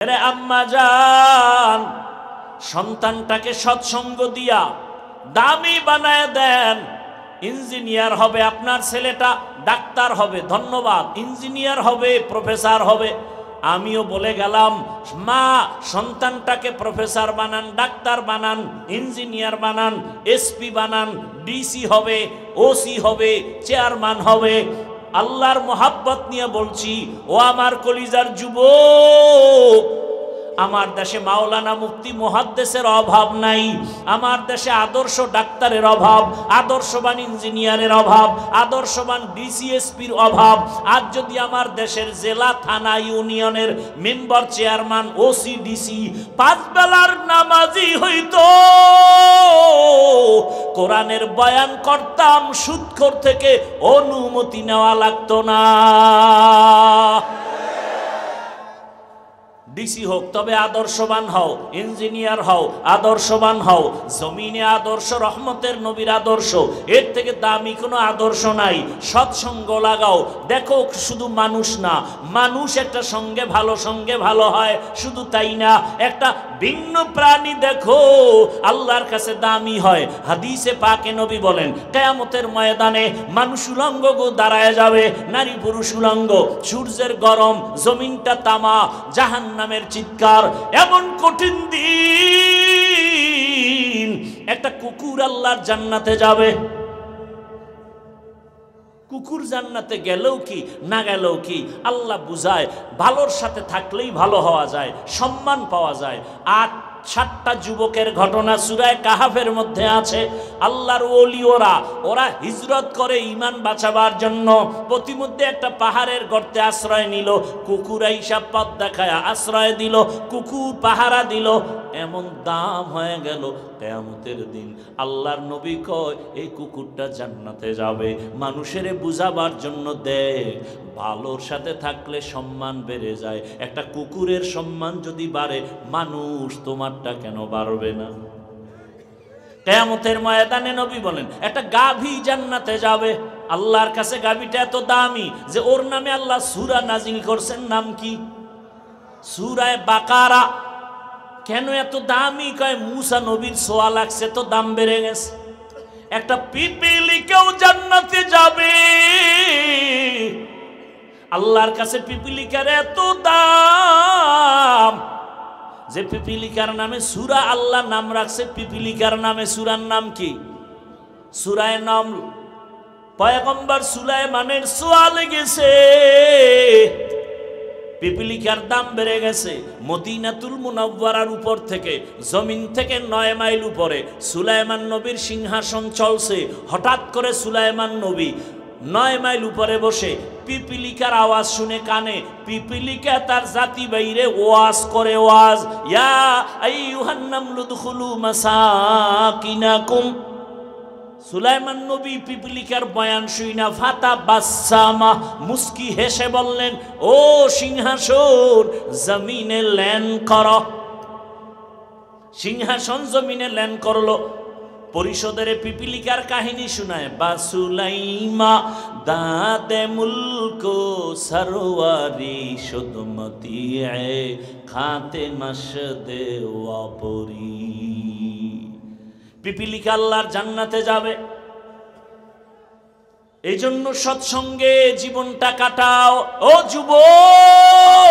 রে আম্মা জান, সন্তানটাকে সৎসঙ্গ দিয়া দামি বানায় দেন। ইঞ্জিনিয়ার হবে আপনার ছেলেটা, ডাক্তার হবে, ধন্যবাদ, ইঞ্জিনিয়ার হবে, প্রফেসর হবে। আমিও বলে গেলাম, মা সন্তানটাকে প্রফেসর বানান, ডাক্তার বানান, ইঞ্জিনিয়ার বানান, এসপি বানান, ডিসি হবে, ওসি হবে, চেয়ারম্যান হবে। আল্লাহর মোহাব্বত নিয়ে বলছি, ও আমার কলিজার যুবক, আমার দেশে মাওলানা মুফতি মুহাদ্দিসের অভাব নাই, আমার দেশে আদর্শ ডাক্তারের অভাব, আদর্শবান ইঞ্জিনিয়ারের অভাব, আদর্শবান ডিসিএসপির অভাব। আজ যদি আমার দেশের জেলা, থানা, ইউনিয়নের মেম্বার, চেয়ারম্যান, ওসি, ডিসি পাঁচ বেলার নামাজি হইতো, কোরআনের বয়ান করতাম, সুদখোর থেকে অনুমতি নেওয়া লাগতো না। ডিসি হোক, তবে আদর্শবান হও, ইঞ্জিনিয়ার হও, আদর্শবান হও। জমিনে আদর্শ, রহমতের নবীর আদর্শ, এর থেকে দামি কোনো আদর্শ নাই। সৎসঙ্গ লাগাও। দেখো, শুধু মানুষ না, মানুষ একটা সঙ্গে ভালো হয়, শুধু তাই না, একটা ভিন্ন প্রাণী দেখো আল্লাহর কাছে দামি হয়। হাদিসে পাকে নবী বলেন, কিয়ামতের ময়দানে মানুষ উলঙ্গ দাঁড়ায় যাবে, নারী পুরুষ উলঙ্গ, সূর্যের গরম, জমিনটা তামা, জাহান্নামের চিৎকার। এমন কঠিন দিন, একটা কুকুর আল্লাহর জান্নাতে যাবে। কুকুর জান্নাতে গেলেও কি, না গেলেও কি, আল্লাহ বুঝায়, ভালোর সাথে থাকলেই ভালো হওয়া যায়, সম্মান পাওয়া যায়। 8-7টা যুবকের ঘটনা সূরা কাহাফের মধ্যে আছে। আল্লাহর ওলি ওরা হিজরত করে ঈমান বাঁচাবার জন্য। প্রতিমধ্যে একটা পাহাড়ের গর্তে আশ্রয় নিল, কুকুর আইসা পথ দেখায় আশ্রয় দিল, কুকুর পাহারা দিল। এমন দাম হয়ে গেল, কিয়ামতের দিন আল্লাহর নবী কয়, এই কুকুরটা জান্নাতে যাবে। মানুষের বুঝাবার জন্য দেখ, ভালোর সাথে থাকলে সম্মান বেড়ে যায়। একটা কুকুরের সম্মান যদি বাড়ে, মানুষ তোমারটা কেন বাড়বে না? কিয়ামতের ময়দানে নবী বলেন, একটা গাভী জান্নাতে যাবে। আল্লাহর কাছে গাভীটা এত দামি যে ওর নামে আল্লাহ সূরা নাজিল করছেন। নাম কি? সূরা বাকারা। কেন এত দামি? কয় মুসা নবীর ছোঁয়া লাগছে তো দাম বেড়ে গেছে। একটা পিপিলিকাও জান্নাতে যাবে। আল্লাহর কাছে পিপিলিকার এত দাম যে পিপিলিকার নামে সূরা আল্লাহ নাম রাখছে। পিপিলিকার নামে সূরার নাম কি? সূরা নামল। পয়গম্বর সুলাইমানের ছোঁয়া লেগেছে, পিপিলিকার দাম বেড়ে গেছে। মদিনাতুল মুনাওয়ারার উপর থেকে, জমিন থেকে 9 মাইল উপরে সুলাইমান নবীর সিংহাসন চলছে। হঠাৎ করে সুলাইমান নবী 9 মাইল উপরে বসে পিপিলিকার আওয়াজ শুনে কানে, পিপিলিকা তার জাতি বাইরে ওয়াজ করে। ওয়াজ, ইয়া আইয়ুহান নামলু দুখুলু মাসাকিনাকুম। সুলাইমান নবী পিপিলিকার বয়ান শুইনা ফাতা বাসামা, মুস্কি হেসে বললেন, ও সিংহাসন জমিনে ল্যান কর। সিংহাসন জমিনে ল্যান করলো। পরিষদের পিপিলিকার কাহিনী শোনায়, বাসুলাইমা দাদে মুলক সরওয়ারি সুদমতি খাতে মশদে ওয়াপরি। পিপিলিকা আল্লাহর জান্নাতে যাবে। এই জন্য সৎসঙ্গে জীবনটা কাটাও। ও যুবক,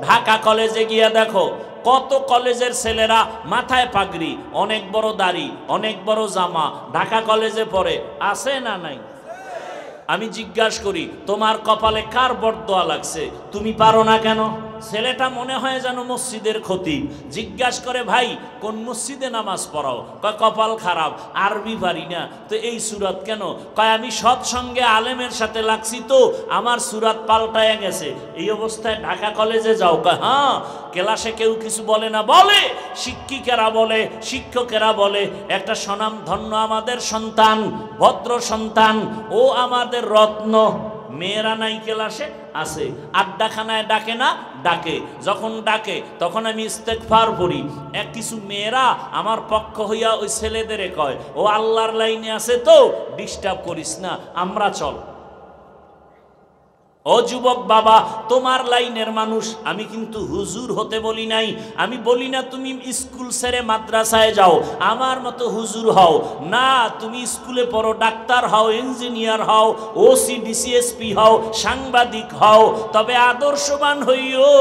ঢাকা কলেজে গিয়া দেখো, কত কলেজের ছেলেরা মাথায় পাগড়ি, অনেক বড় দাড়ি, অনেক বড় জামা, ঢাকা কলেজে পড়ে। আছে না নাই? আমি জিজ্ঞাসা করি, তোমার কপালে কার বরদোয়া লাগছে? তুমি পারো না কেন? ছেলেটা মনে হয় যেন মসজিদের খতিব। জিজ্ঞাসা করে, ভাই কোন মসজিদে নামাজ পড়াও? কয় কপাল খারাপ, আরবি পারি না। তো এই সুরাত কেন? কয় আমি সৎসঙ্গে আলেমের সাথে লাগছি তো আমার সুরাত পাল্টায় গেছে। এই অবস্থায় ঢাকা কলেজে যাও? কয় হ্যাঁ। ক্লাসে কেউ কিছু বলে না? বলে, শিক্ষিকেরা বলে, শিক্ষকেরা বলে। একটা স্বনাম ধন্য আমাদের সন্তান, ভদ্র সন্তান, ও আমাদের রত্ন। মেয়েরা নাই ক্লাসে? আছে। আড্ডাখানায় ডাকে না? ডাকে। যখন ডাকে তখন আমি ইস্তেগফার পড়ি। কিছু মেয়েরা আমার পক্ষ হইয়া ওই ছেলেদের কয়, ও আল্লাহর লাইনে আছে তো ডিস্টার্ব করিস না, আমরা চল। ও যুবক বাবা, তোমার লাইনের মানুষ, আমি কিন্তু হুজুর হতে বলি নাই। আমি বলি না তুমি স্কুল ছেড়ে মাদ্রাসায় যাও, আমার মতো হুজুর হও না। তুমি স্কুলে পড়ো, ডাক্তার হও, ইঞ্জিনিয়ার হও, ওসি ডিসিএসপি হও, সাংবাদিক হও, তবে আদর্শবান হইও।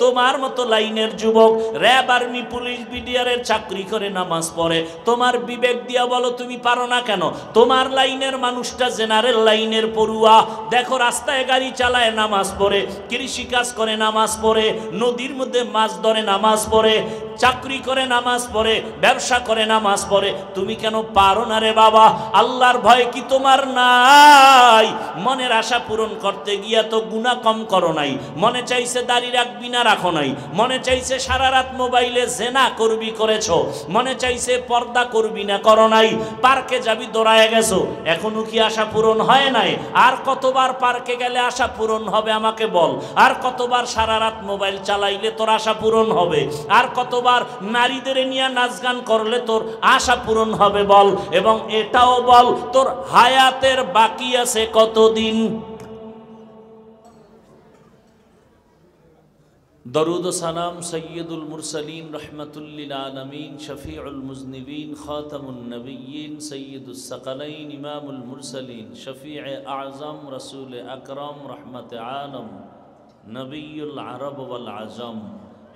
তোমার মতো লাইনের যুবক র্যাব, আর্মি, পুলিশ, বিডিআরের চাকরি করে নামাজ পড়ে, তোমার বিবেক দিয়া বলো তুমি পারো না কেন? তোমার লাইনের মানুষটা জেনারেল লাইনের পড়ুয়া, দেখো রাস্তায় গাড়ি চালায় নামাজ পড়ে, কৃষি কাজ করে নামাজ পড়ে, নদীর মধ্যে মাছ ধরে নামাজ পড়ে, চাকরি করে নামাজ পড়ে, ব্যবসা করে নামাজ পড়ে। তুমি কেন পারো না রে বাবা? আল্লাহর ভয় কি তোমার নাই? মনের আশা পূরণ করতে গিয়া তো গুনাহ কম করো নাই। মনে চাইছে দাড়ি রাখবি না, রাখো নাই। মনে চাইছে সারা রাত মোবাইলে জেনা করবি, করেছো। মনে চাইছে পর্দা করবি না, করো নাই। পার্কে যাবি, দৌড়ায় গেছো, এখনো কি আশা পূরণ হয় নাই? আর কতবার পার্কে গেলে আশা পূরণ হবে আমাকে বল? আর কতবার সারা রাত মোবাইল চালাইলে তোর আশা পূরণ হবে? আর কতবার নারীদের নিয়ে নাচ গান করলে তোর আশা পূরণ হবে বল? এবং এটাও বল, তোর হায়াতের বাকি আছে কতদিন? দরুদ ও সালাম সৈয়দুল মুরসালিন রহমাতুল লিল আলামিন শফিউল মুজনিবিন খাতামুন নবিয়্যিন সৈয়দুস সাকালাইন ইমামুল মুরসালিন শফিয়ে আযম রাসূল আকরাম রহমতে আলম নবিয়ুল আরব ওয়াল আজম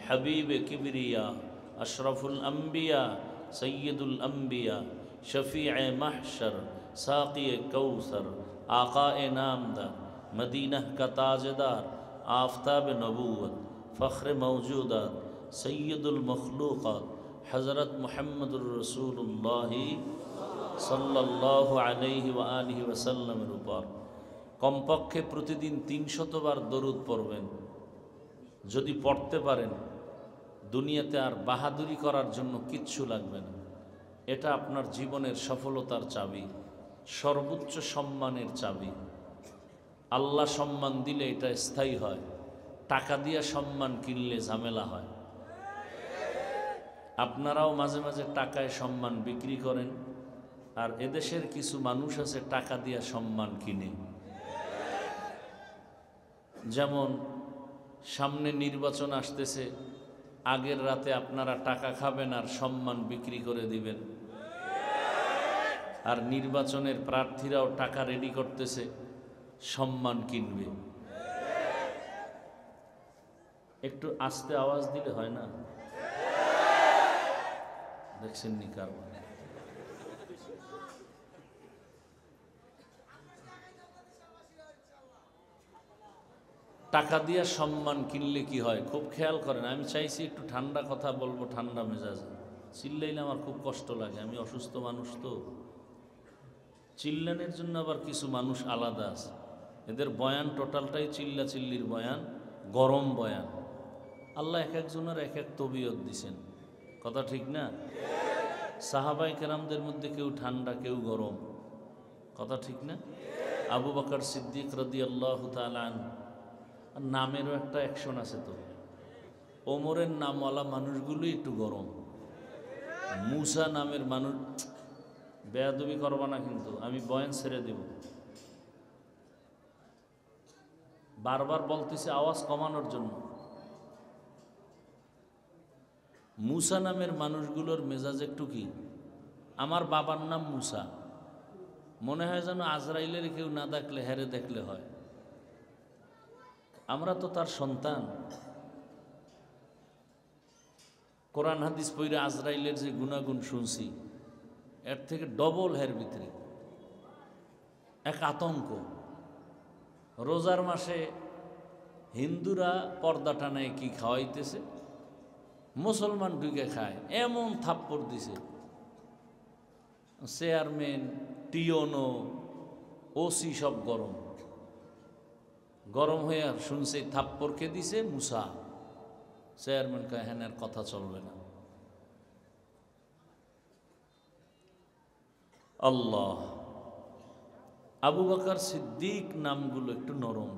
হাবিব কিবরিয়া আশরাফুল আম্বিয়া সৈয়দুল আম্বিয়া শফিয়ে মাহশর সাকিয়ে কৌসর আকায়ে নামদার মদিনা का ताजदार आफताब नबूवत फ़ख्र मौजूदात सैयदुल मखलूक़ात हज़रत मुहम्मदुर रसूलुल्लाह सल्लल्लाहु अलैहि व आलिहि वसल्लमेर উপর কমপক্ষে প্রতিদিন 300 বার দরুদ পড়বেন। যদি পড়তে পারেন, দুনিয়াতে আর বাহাদুরি করার জন্য কিচ্ছু লাগবে না। এটা আপনার জীবনের সফলতার চাবি, সর্বোচ্চ সম্মানের চাবি। আল্লাহ সম্মান দিলে এটা স্থায়ী হয়, টাকা দিয়ে সম্মান কিনলে ঝামেলা হয়। আপনারাও মাঝে মাঝে টাকায় সম্মান বিক্রি করেন, আর এদেশের কিছু মানুষ আছে টাকা দিয়ে সম্মান কিনে। যেমন সামনে নির্বাচন আসতেছে, আগের রাতে আপনারা টাকা খাবেন আর সম্মান বিক্রি করে দিবেন, আর নির্বাচনের প্রার্থীরাও টাকা রেডি করতেছে, সম্মান কিনবে। একটু আস্তে আওয়াজ দিলে হয় না? দেখছেন নি কারণ? টাকা দিয়া সম্মান কিনলে কি হয় খুব খেয়াল করেন। আমি চাইছি একটু ঠান্ডা কথা বলবো, ঠান্ডা মেজাজে। চিল্লাইলে আমার খুব কষ্ট লাগে, আমি অসুস্থ মানুষ তো। চিল্লানের জন্য আবার কিছু মানুষ আলাদা আছে, এদের বয়ান টোটালটাই চিল্লা চিল্লির বয়ান, গরম বয়ান। আল্লাহ এক একজনের এক এক তবিয়ত দিছেন, কথা ঠিক না? সাহাবায়ে কেরামদের মধ্যে কেউ ঠান্ডা, কেউ গরম, কথা ঠিক না? আবু বকর সিদ্দিক রাদিয়াল্লাহু তাআলা আনহু, নামেরও একটা অ্যাকশন আছে তো। ওমরের নামওয়ালা মানুষগুলোই একটু গরম। মুসা নামের মানুষ, বেয়াদবি করবা না কিন্তু, আমি বয়ান ছেড়ে দেব। বারবার বলতেছি আওয়াজ কমানোর জন্য। মুসা নামের মানুষগুলোর মেজাজ একটু কি, আমার বাবার নাম মুসা, মনে হয় যেন আজরাইলের কেউ না দেখলে হেরে দেখলে হয়। আমরা তো তার সন্তান। কোরআন হাদিস পড়ে আজরাইলের যে গুণাগুণ শুনছি, এর থেকে ডবল হের ভিতরে এক আতঙ্ক। রোজার মাসে হিন্দুরা পর্দা টানায় কি খাওয়াইতেছে, মুসলমান ঢুকে খায়, এমন থাপ্পড় দিছে। চেয়ারম্যান, টিওনো, ওসি সব গরম গরম হয়ে শুনছে থাপ্পড়কে দিছে মুসা। চেয়ারম্যান কয় হ্যাঁ, আর কথা চলবে না। আল্লাহ। আবু বকর সিদ্দিক নামগুলো একটু নরম।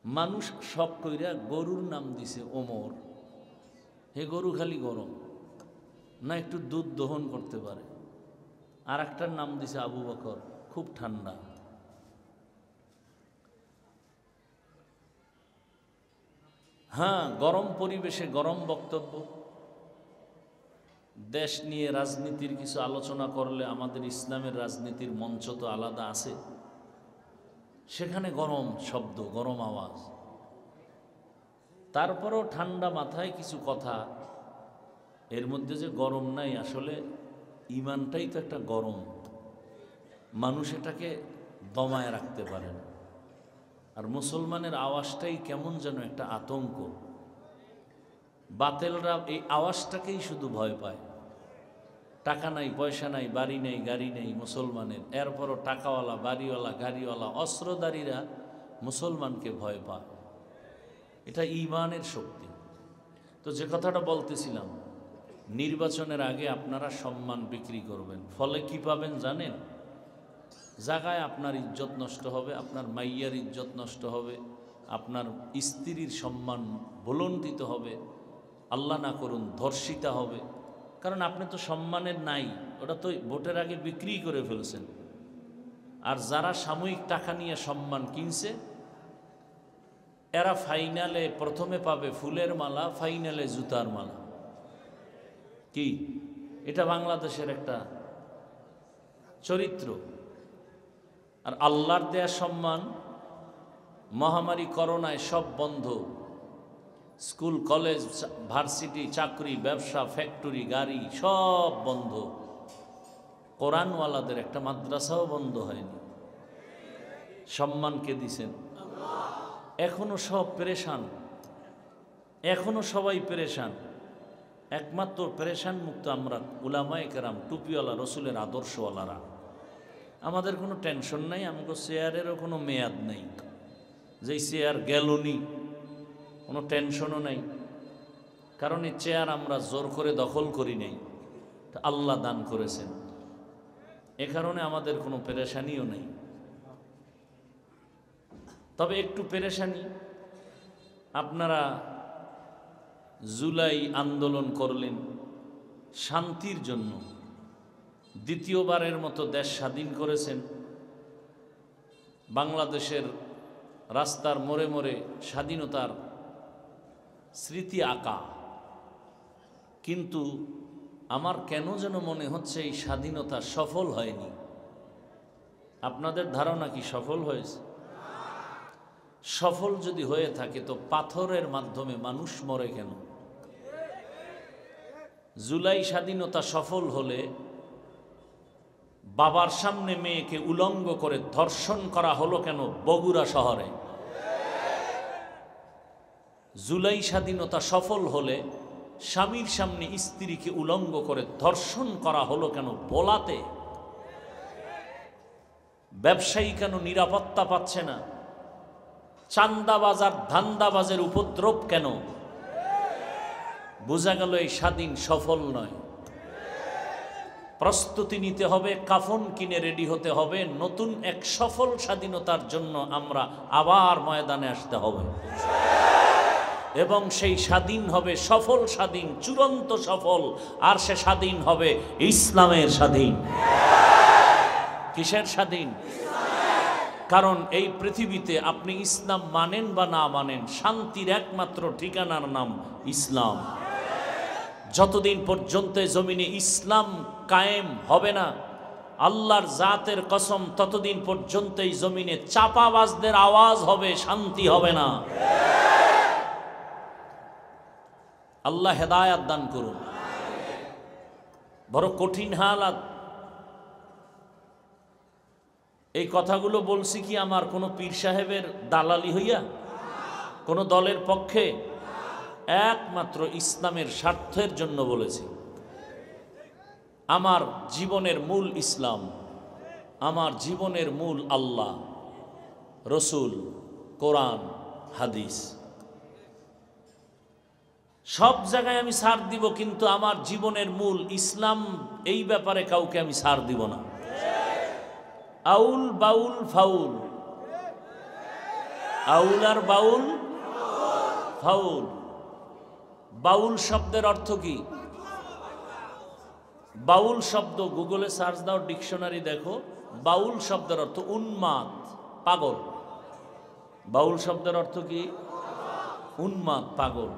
মানুষ শখ কইরা গরুর নাম দিছে ওমর, হে গরু খালি গরম না, একটু দুধ দহন করতে পারে। আর একটার নাম দিছে আবু বকর, খুব ঠান্ডা। হ্যাঁ, গরম পরিবেশে গরম বক্তব্য, দেশ নিয়ে রাজনীতির কিছু আলোচনা করলে আমাদের ইসলামের রাজনীতির মঞ্চ তো আলাদা আছে, সেখানে গরম শব্দ, গরম আওয়াজ। তারপরেও ঠান্ডা মাথায় কিছু কথা, এর মধ্যে যে গরম নাই, আসলে ইমানটাই তো একটা গরম, মানুষ এটাকে দমায় রাখতে পারে না। আর মুসলমানের আওয়াজটাই কেমন যেন একটা আতঙ্ক। বাতেলরা এই আওয়াজটাকেই শুধু ভয় পায়। টাকা নাই, পয়সা নাই, বাড়ি নেই, গাড়ি নেই মুসলমানের, এরপরও টাকাওয়ালা, বাড়িওয়ালা, গাড়িওয়ালা, অস্ত্রধারীরা মুসলমানকে ভয় পায়। এটা ঈমানের শক্তি। তো যে কথাটা বলতেছিলাম, নির্বাচনের আগে আপনারা সম্মান বিক্রি করবেন, ফলে কি পাবেন জানেন? জায়গায় আপনার ইজ্জত নষ্ট হবে, আপনার মাইয়ার ইজ্জত নষ্ট হবে, আপনার স্ত্রীর সম্মান ভুলণ্ঠিত হবে, আল্লাহ না করুন ধর্ষিতা হবে। কারণ আপনি তো সম্মানের নাই, ওটা তো ভোটের আগে বিক্রি করে ফেলছেন। আর যারা সাময়িক টাকা নিয়ে সম্মান কিনছে, এরা ফাইনালে প্রথমে পাবে ফুলের মালা, ফাইনালে জুতার মালা। কি এটা বাংলাদেশের একটা চরিত্র। আর আল্লাহর দেয়া সম্মান, মহামারী করোনায় সব বন্ধ, স্কুল, কলেজ, ভার্সিটি, চাকরি, ব্যবসা, ফ্যাক্টরি, গাড়ি সব বন্ধ। কোরআনওয়ালাদের একটা মাদ্রাসাও বন্ধ হয়নি। সম্মানকে দিছেন। এখনো সব পেরেশান, এখনো সবাই পেরেশান। একমাত্র পেরেশান মুক্ত আমরা উলামায়ে কেরাম, টুপিওয়ালা, রসুলের আদর্শওয়ালারা। আমাদের কোনো টেনশন নাই, আমাকে চেয়ারেরও কোনো মেয়াদ নেই, যেই চেয়ার গেলনি কোনো টেনশনও নাই। কারণ এই চেয়ার আমরা জোর করে দখল করি নাই, আল্লাহ দান করেছেন। এ কারণে আমাদের কোনো পেরেশানিও নেই। তবে একটু পেরেশানি, আপনারা জুলাই আন্দোলন করলেন শান্তির জন্য, দ্বিতীয়বারের মতো দেশ স্বাধীন করেছেন। বাংলাদেশের রাস্তার মোড়ে মোড়ে স্বাধীনতার স্মৃতি আঁকা। কিন্তু আমার কেন যেন মনে হচ্ছে এই স্বাধীনতা সফল হয়নি। আপনাদের ধারণা কি সফল হয়েছে? সফল যদি হয়ে থাকে তো পাথরের মাধ্যমে মানুষ মরে কেন? জুলাই স্বাধীনতা সফল হলে বাবার সামনে মেয়েকে উলঙ্গ করে ধর্ষণ করা হলো কেন বগুড়া শহরে? জুলাই স্বাধীনতা সফল হলে স্বামীর সামনে স্ত্রীকে উলঙ্গ করে ধর্ষণ করা হলো কেন ভোলাতে? ব্যবসায়ী কেন নিরাপত্তা পাচ্ছে না? চান্দাবাজার, ধান্দাবাজের উপদ্রব কেন? বোঝা গেল এই স্বাধীন সফল নয়। প্রস্তুতি নিতে হবে, কাফন কিনে রেডি হতে হবে, নতুন এক সফল স্বাধীনতার জন্য আমরা আবার ময়দানে আসতে হবে। এবং সেই স্বাধীন হবে সফল স্বাধীন, চূড়ান্ত সফল। আর সে স্বাধীন হবে ইসলামের স্বাধীন। কিসের স্বাধীন? কারণ এই পৃথিবীতে আপনি ইসলাম মানেন বা না মানেন, শান্তির একমাত্র ঠিকানার নাম ইসলাম। যতদিন পর্যন্ত জমিনে ইসলাম কায়েম হবে না, আল্লাহর জাতের কসম, ততদিন পর্যন্ত এই জমিনে চাপাবাজদের আওয়াজ হবে, শান্তি হবে না। আল্লাহ হেদায়াত দান করুন। বড় কঠিন হালাত। এই কথাগুলো বলছি কি আমার কোনো পীর সাহেবের দালালি হইয়া, কোনো দলের পক্ষে? একমাত্র ইসলামের স্বার্থের জন্য বলেছি। আমার জীবনের মূল ইসলাম, আমার জীবনের মূল আল্লাহ, রসুল, কোরআন, হাদিস। সব জায়গায় আমি ছাড় দিব, কিন্তু আমার জীবনের মূল ইসলাম, এই ব্যাপারে কাউকে আমি ছাড় দিব না। আউল বাউল ফাউল, আউল আর বাউল ফাউল। বাউল শব্দের অর্থ কি? বাউল শব্দ গুগলে সার্চ দাও, ডিকশনারি দেখো। বাউল শব্দের অর্থ উন্মাদ, পাগল। বাউল শব্দের অর্থ কি? উন্মাদ, পাগল।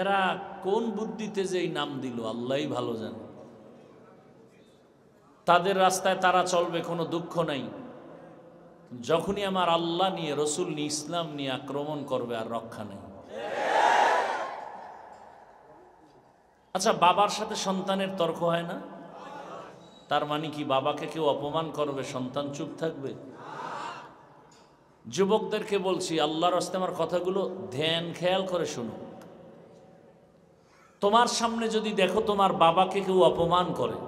এরা কোন বুদ্ধিতে যে এই নাম দিল আল্লাহই ভালো জানে। তাদের রাস্তায় তারা চলবে, কোনো দুঃখ নাই। যখনই আমার আল্লাহ নিয়ে, রসুল নিয়ে, ইসলাম নিয়ে আক্রমণ করবে, আর রক্ষা নেই। আচ্ছা, বাবার সাথে সন্তানের তর্ক হয় না? তার মানে কি বাবাকে কেউ অপমান করবে, সন্তান চুপ থাকবে? যুবকদেরকে বলছি, আল্লাহর রাস্তায় আমার কথাগুলো ধ্যান খেয়াল করে শুনো। তোমার সামনে যদি দেখো তোমার বাবাকে কেউ অপমান করে,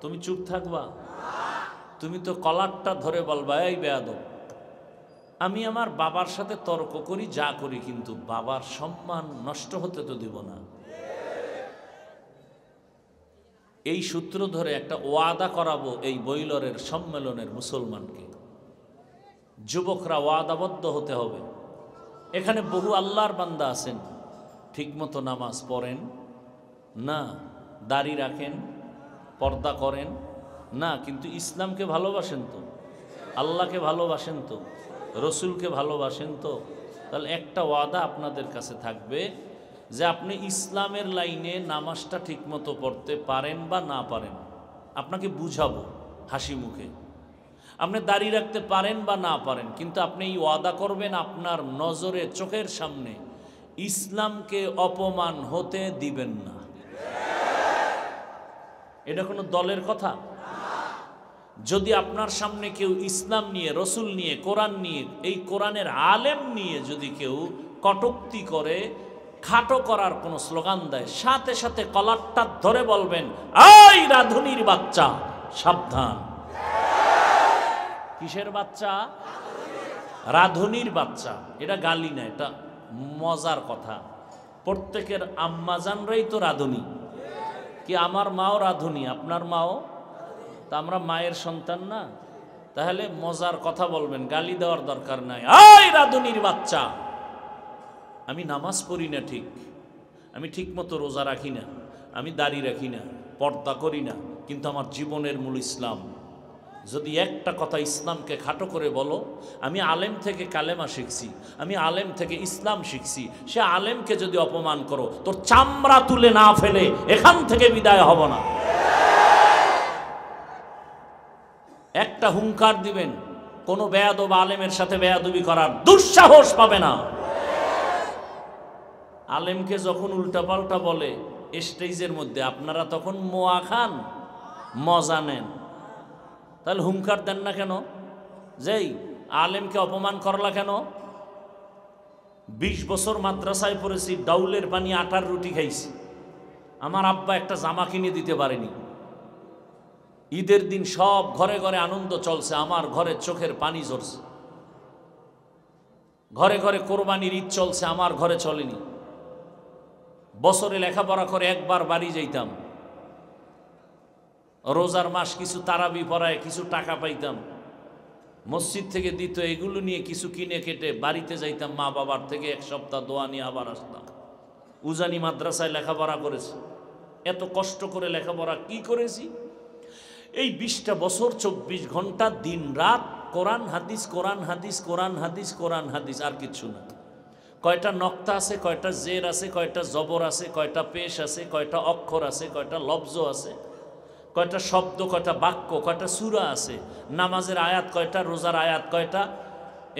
তুমি চুপ থাকবা? তুমি তো কলারটা ধরে বলবা, এই বেয়াদব, আমি আমার বাবার সাথে তর্ক করি, যা করি, কিন্তু বাবার সম্মান নষ্ট হতে তো দিব না। এই সূত্র ধরে একটা ওয়াদা করাবো এই বৈলরের সম্মেলনের মুসলমানকে। যুবকরা ওয়াদাবদ্ধ হতে হবে। এখানে বহু আল্লাহর বান্দা আছেন, ঠিকমতো নামাজ পড়েন না, দাড়ি রাখেন, পর্দা করেন না, কিন্তু ইসলামকে ভালোবাসেন তো, আল্লাহকে ভালোবাসেন তো, রসুলকে ভালোবাসেন তো। তাহলে একটা ওয়াদা আপনাদের কাছে থাকবে যে আপনি ইসলামের লাইনে নামাজটা ঠিকমতো পড়তে পারেন বা না পারেন, আপনাকে বুঝাবো হাসি মুখে। আপনি দাড়ি রাখতে পারেন বা না পারেন, কিন্তু আপনি এই ওয়াদা করবেন আপনার নজরে, চোখের সামনে ইসলামকে অপমান হতে দিবেন না। এটা কোনো দলের কথা? যদি আপনার সামনে কেউ ইসলাম নিয়ে, রসুল নিয়ে, কোরআন নিয়ে, এই কোরআনের আলেম নিয়ে যদি কেউ কটূক্তি করে, খাটো করার কোনো স্লোগান দেয়, সাথে সাথে কলারটা ধরে বলবেন, এই রাধুনির বাচ্চা, সাবধান। কিসের বাচ্চা? রাধুনির বাচ্চা। এটা গালি না, এটা মজার কথা। প্রত্যেকের আম্মাজানরাই তো রাধুনি। কি আমার মাও রাধুনি, আপনার মাও? তা আমরা মায়ের সন্তান না? তাহলে মজার কথা বলবেন, গালি দেওয়ার দরকার নাই। এই রাধুনির বাচ্চা, আমি নামাজ পড়ি না ঠিক, আমি ঠিক মতো রোজা রাখি না, আমি দাড়ি রাখি না, পর্দা করি না, কিন্তু আমার জীবনের মূল ইসলাম। যদি একটা কথা ইসলামকে খাটো করে বলো, আমি আলেম থেকে কালেমা শিখছি, আমি আলেম থেকে ইসলাম শিখছি, সে আলেমকে যদি অপমান করো, তোর চামড়া তুলে না ফেলে এখান থেকে বিদায় হব না। একটা হুঙ্কার দিবেন, কোনো বেয়াদব আলেমের সাথে বেয়াদবি করার দুঃসাহস পাবে না। আলেমকে যখন উল্টাপাল্টা বলে স্টেজের মধ্যে, আপনারা তখন মোয়া খান, মজা নেন। তাহলে হুঙ্কার দেন না কেন? যেই আলেমকে অপমান করলা কেন? 20 বছর মাদ্রাসায় পড়েছি, ডাউলের পানি আটার রুটি খাইছি, আমার আব্বা একটা জামা কিনে দিতে পারেনি। ঈদের দিন সব ঘরে ঘরে আনন্দ চলছে, আমার ঘরে চোখের পানি ঝরছে। ঘরে ঘরে কোরবানির ঈদ চলছে, আমার ঘরে চলেনি। বছরে লেখাপড়া করে একবার বাড়ি যাইতাম, রোজার মাস কিছু তারাবি পড়ায় কিছু টাকা পাইতাম, মসজিদ থেকে দিত, এগুলো নিয়ে কিছু কিনে কেটে বাড়িতে যাইতাম, মা বাবার থেকে 1 সপ্তাহ দোয়া নিয়ে আবার আসতাম। উজানি মাদ্রাসায় লেখাপড়া করেছি, এত কষ্ট করে লেখাপড়া কি করেছি? এই 20টা বছর 24 ঘন্টা দিন রাত কোরআন হাদিস, কোরআন হাদিস, কোরআন হাদিস, কোরআন হাদিস, আর কিচ্ছু না। কয়টা নক্তা আছে, কয়টা জের আছে, কয়টা জবর আছে, কয়টা পেশ আছে, কয়টা অক্ষর আছে, কয়টা লফজ আছে, কয়টা শব্দ, কয়টা বাক্য, কয়টা সূরা আছে, নামাজের আয়াত কয়টা, রোজার আয়াত কয়টা,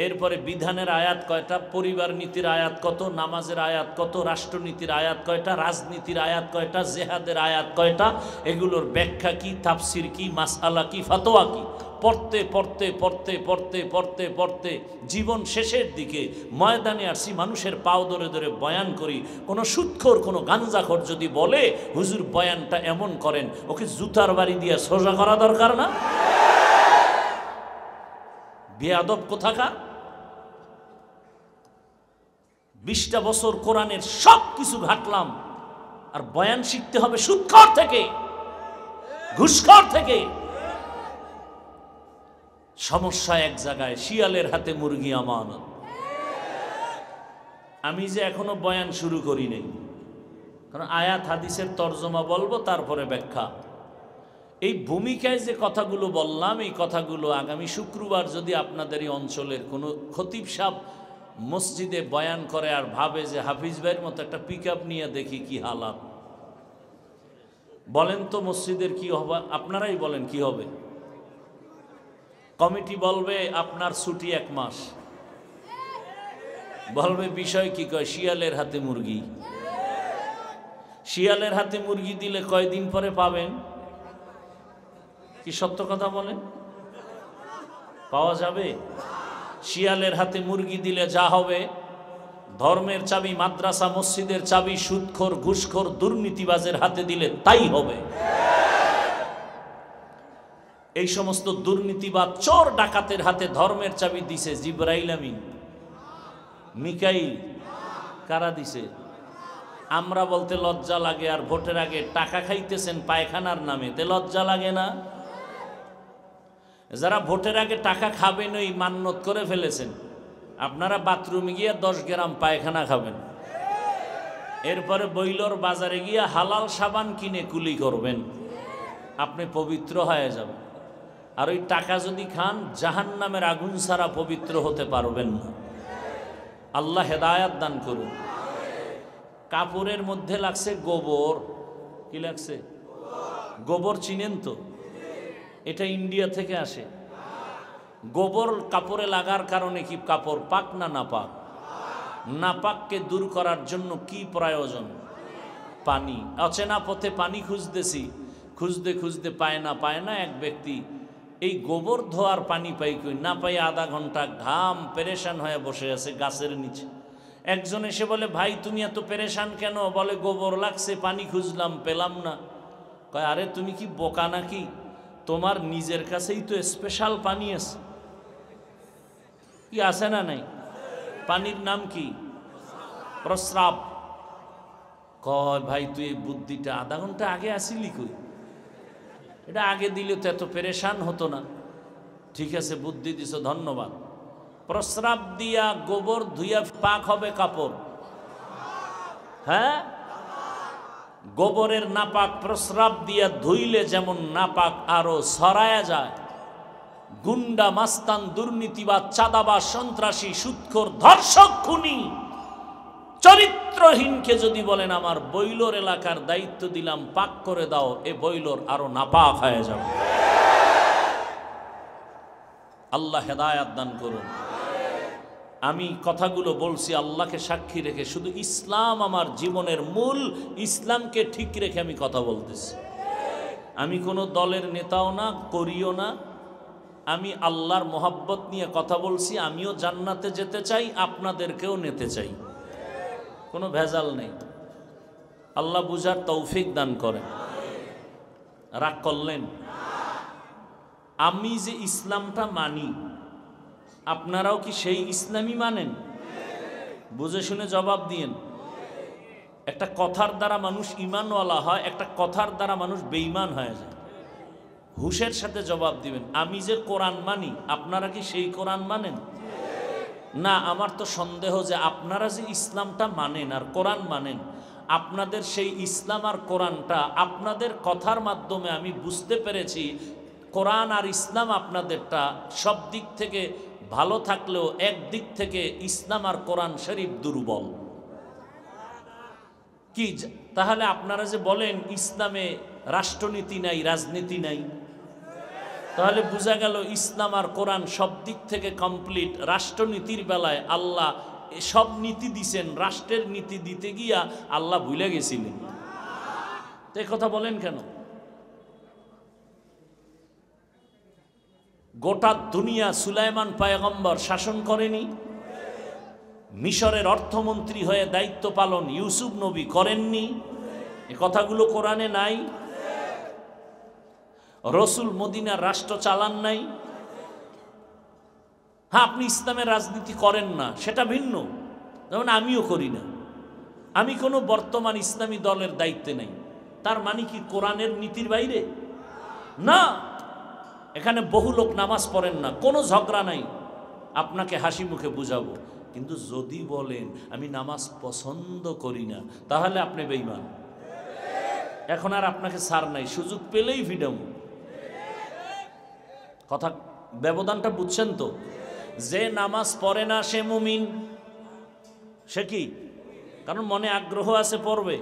এরপরে বিধানের আয়াত কয়টা, পরিবার নীতির আয়াত কত, নামাজের আয়াত কত, রাষ্ট্রনীতির আয়াত কয়টা, রাজনীতির আয়াত কয়টা, জেহাদের আয়াত কয়টা, এগুলোর ব্যাখ্যা কি, তাফসির কি, মাসআলা কি, ফতোয়া কি, পড়তে পড়তে পড়তে পড়তে পড়তে পড়তে জীবন শেষের দিকে ময়দানে আসছি, মানুষের পাও ধরে ধরে বয়ান করি। কোনো সুদখোর, কোনো গাঞ্জাখোর যদি বলে হুজুর বয়ানটা এমন করেন, ওকে জুতার বাড়ি দিয়ে সোজা করা দরকার না? বেয়াদব কোথাকার। 20টা বছর কোরআনের সব কিছু ঘাটলাম, আর বয়ান শিখতে হবে সুদখোর থেকে, ঘুষখোর থেকে। সমস্যা এক জায়গায়, শিয়ালের হাতে মুরগি আমানত। আমি যে এখনো বয়ান শুরু করি নাই, কারণ আয়াত হাদিসের তর্জমা বলবো, তারপরে ব্যাখ্যা। এই ভূমিকায় যে কথাগুলো বললাম, এই কথাগুলো আগামী শুক্রবার যদি আপনাদের এই অঞ্চলের কোনো খতিব সাহেব মসজিদে বয়ান করে আর ভাবে যে হাফিজ ভাইয়ের মতো একটা পিকআপ নিয়ে দেখি কি হালাত। বলেন তো মসজিদের কি হবে? আপনারাই বলেন কি হবে? কমিটি বলবে আপনার ছুটি 1 মাস, বলবে বিষয় কি? কয় শিয়ালের হাতে মুরগি। শিয়ালের হাতে মুরগি দিলে কয়দিন পরে পাবেন? কি সত্য কথা বলেন? পাওয়া যাবে? শিয়ালের হাতে মুরগি দিলে যা হবে, ধর্মের চাবি, মাদ্রাসা মসজিদের চাবি সুদখোর ঘুষখোর দুর্নীতিবাজের হাতে দিলে তাই হবে। এই সমস্ত দুর্নীতিবাদ চোর ডাকাতের হাতে ধর্মের চাবি দিছে জিবরাইল আমিন, মিকাইল। কারা দিছে? আমরা বলতে লজ্জা লাগে, আর ভোটের আগে টাকা খাইতেছেন পায়খানার নামে, তে লজ্জা লাগে না? যারা ভোটের আগে টাকা খাবেন ওই মান্যত করে ফেলেছেন, আপনারা বাথরুমে গিয়ে 10 গ্রাম পায়খানা খাবেন, এরপরে বইলর বাজারে গিয়ে হালাল সাবান কিনে কুলি করবেন, আপনি পবিত্র হয়ে যাবেন। আর ওই টাকা যদি খান জাহান্নামের আগুন ছাড়া পবিত্র হতে পারবেন না। আল্লাহ হেদায়াত দান করুন। কাপড়ের মধ্যে লাগছে গোবর। কি লাগছে? গোবর চিনেন তো? এটা ইন্ডিয়া থেকে আসে। গোবর কাপড়ে লাগার কারণে কি কাপড় পাক না নাপাক? নাপাককে দূর করার জন্য কি প্রয়োজন? পানি। অচেনা পথে পানি খুঁজতেছি, খুঁজতে খুঁজতে পায় না এক ব্যক্তি এই গোবর ধোয়ার পানি পাই কই না পাই, আধা ঘন্টা ঘাম পেরেশান হয়ে বসে আছে গাছের নিচে। একজন এসে বলে, ভাই তুমি এত পেরেশান কেন? বলে গোবর লাগছে, পানি খুঁজলাম পেলাম না। কয় আরে তুমি কি বোকা নাকি? তোমার নিজের কাছেই তো স্পেশাল পানি আছে। কি আছে না নাই? পানির নাম কি? প্রস্রাব। কয় ভাই তুই এই বুদ্ধিটা আধা ঘন্টা আগে আসিলি কই? এটা আগে দিলে তো এত পেরেশান হতো না। ঠিক আছে, বুদ্ধি দিছ, ধন্যবাদ। প্রস্রাব দিয়া গোবর ধুইয়া পাক হবে কাপড়? হ্যাঁ, গোবরের নাপাক প্রস্রাব দিয়া ধুইলে যেমন নাপাক আরো ছড়ায়া যায়। গুন্ডা, মাস্তান, দুর্নীতিবাদ, চাঁদাবাজ, সন্ত্রাসী, সুদখোর, ধর্ষক, খুনি, চরিত্রহীনকে যদি বলেন আমার বইলোর এলাকার দায়িত্ব দিলাম, পাক করে দাও, এ বইলোর আরো নাপাক হয়ে যাবে। আল্লাহ হেদায়াত দান করুন। আমি কথাগুলো বলছি আল্লাহকে সাক্ষী রেখে, শুধু ইসলাম আমার জীবনের মূল, ইসলামকে ঠিক রেখে আমি কথা বলতেছি। আমি কোনো দলের নেতাও না, করিও না। আমি আল্লাহর মোহাব্বত নিয়ে কথা বলছি। আমিও জান্নাতে যেতে চাই, আপনাদেরকেও নিতে চাই, কোনো ভেজাল নেই। আল্লাহ বুঝার তৌফিক দান করেন। রাগ করলেন? আমি যে ইসলামটা মানি, আপনারাও কি সেই ইসলামই মানেন? বুঝে শুনে জবাব দিয়েন। একটা কথার দ্বারা মানুষ ঈমানওয়ালা হয়, একটা কথার দ্বারা মানুষ বেঈমান হয়ে যায়। হুশের সাথে জবাব দিবেন। আমি যে কোরআন মানি, আপনারা কি সেই কোরআন মানেন? না, আমার তো সন্দেহ যে আপনারা যে ইসলামটা মানেন আর কোরআন মানেন, আপনাদের সেই ইসলাম আর কোরআনটা আপনাদের কথার মাধ্যমে আমি বুঝতে পেরেছি কোরআন আর ইসলাম আপনাদেরটা সব দিক থেকে ভালো থাকলেও একদিক থেকে ইসলাম আর কোরআন শরীফ দুর্বল। কি তাহলে আপনারা যে বলেন ইসলামে রাষ্ট্রনীতি নাই, রাজনীতি নাই, তাহলে বোঝা গেল ইসলাম আর কোরআন সব দিক থেকে কমপ্লিট। রাষ্ট্রনীতির বেলায় আল্লাহ সব নীতি দিছেন, রাষ্ট্রের নীতি দিতে গিয়া আল্লাহ ভুলে গেছিলেন। তো এই কথা বলেন কেন? গোটা দুনিয়া সুলাইমান পয়গম্বর শাসন করেনি? মিশরের অর্থমন্ত্রী হয়ে দায়িত্ব পালন ইউসুফ নবী করেননি? এ কথাগুলো কোরআনে নাই? রসুল মদিনার রাষ্ট্র চালান নাই? হ্যাঁ, আপনি ইসলামের রাজনীতি করেন না, সেটা ভিন্ন, যেমন আমিও করি না। আমি কোনো বর্তমান ইসলামী দলের দায়িত্বে নেই। তার মানে কি কোরআনের নীতির বাইরে? না, এখানে বহু লোক নামাজ পড়েন না, কোনো ঝগড়া নাই, আপনাকে হাসি মুখে বুঝাবো। কিন্তু যদি বলেন আমি নামাজ পছন্দ করি না, তাহলে আপনি বেঈমান। এখন আর আপনাকে ছাড় নাই, সুযোগ পেলেই ফ্রিডম। কথা ব্যবধানটা বুঝছেন তো? যে নামাজ পড়ে না সে মুমিন, সে কি? কারণ মনে আগ্রহ আছে, পড়বে।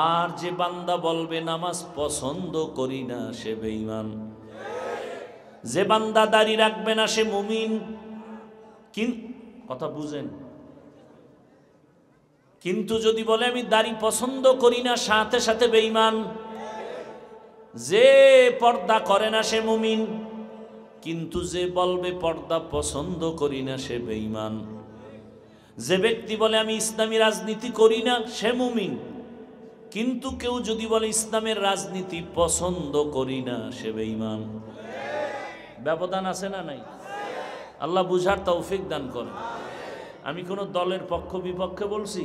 আর যে বান্দা বলবে নামাজ পছন্দ করি না, সে বেঈমান। যে বান্দা দাড়ি রাখবে না, সে মুমিন। কথা বুঝেন? কিন্তু যদি বলে আমি দাড়ি পছন্দ করি না, সাথে সাথে বেঈমান। যে পর্দা করে না, সে মুমিন। কিন্তু যে বলবে পর্দা পছন্দ করি না, সে বেঈমান। যে ব্যক্তি বলে আমি ইসলামী রাজনীতি করি না, সে মুমিন। কিন্তু কেউ যদি বলে ইসলামের রাজনীতি পছন্দ করি না, সে বেঈমান। ব্যবধান আছে না নাই? আল্লাহ বুঝার তৌফিক দান করেন। আমি কোনো দলের পক্ষ বিপক্ষে বলছি?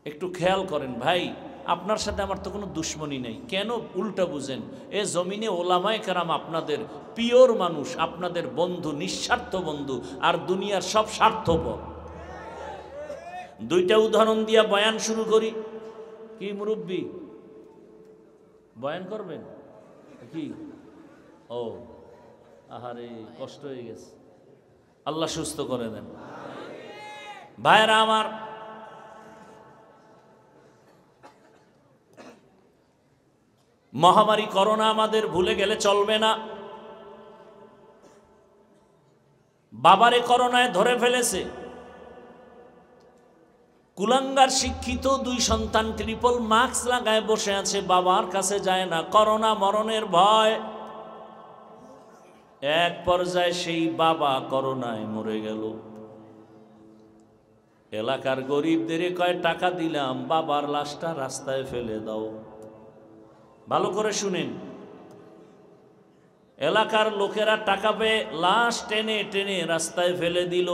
একটু খেয়াল করেন ভাই, আপনার সাথে আমার তো কোনো দুশ্মনী নেই। কেন উল্টা বুঝেন? এ জমিনে ওলামায়ে কেরাম আপনাদের পিওর মানুষ, আপনাদের বন্ধু, নিঃস্বার্থ বন্ধু। আর দুনিয়ার সব স্বার্থপর। দুইটা উদাহরণ দিয়া বয়ান শুরু করি। কি মুরব্বী, বয়ান করবেন কি? ও আহারে, কষ্ট হয়ে গেছে। আল্লাহ সুস্থ করে দেন। ভাইরা আমার, মহামারী করোনা আমাদের ভুলে গেলে চলবে না। বাবারে করোনায় ধরে ফেলেছে। কুলাঙ্গার শিক্ষিত দুই সন্তান ট্রিপল মাস্ক লাগায় বসে আছে, বাবার কাছে যায় না, করোনা মরণের ভয়। এক পর্যায়ে সেই বাবা করোনায় মরে গেল। এলাকার গরিবদের কয় টাকা দিলাম, বাবার লাশটা রাস্তায় ফেলে দাও। ভালো করে শুনেন, এলাকার লোকেরা টাকা পেয়ে লাশ টেনে টেনে রাস্তায় ফেলে দিল।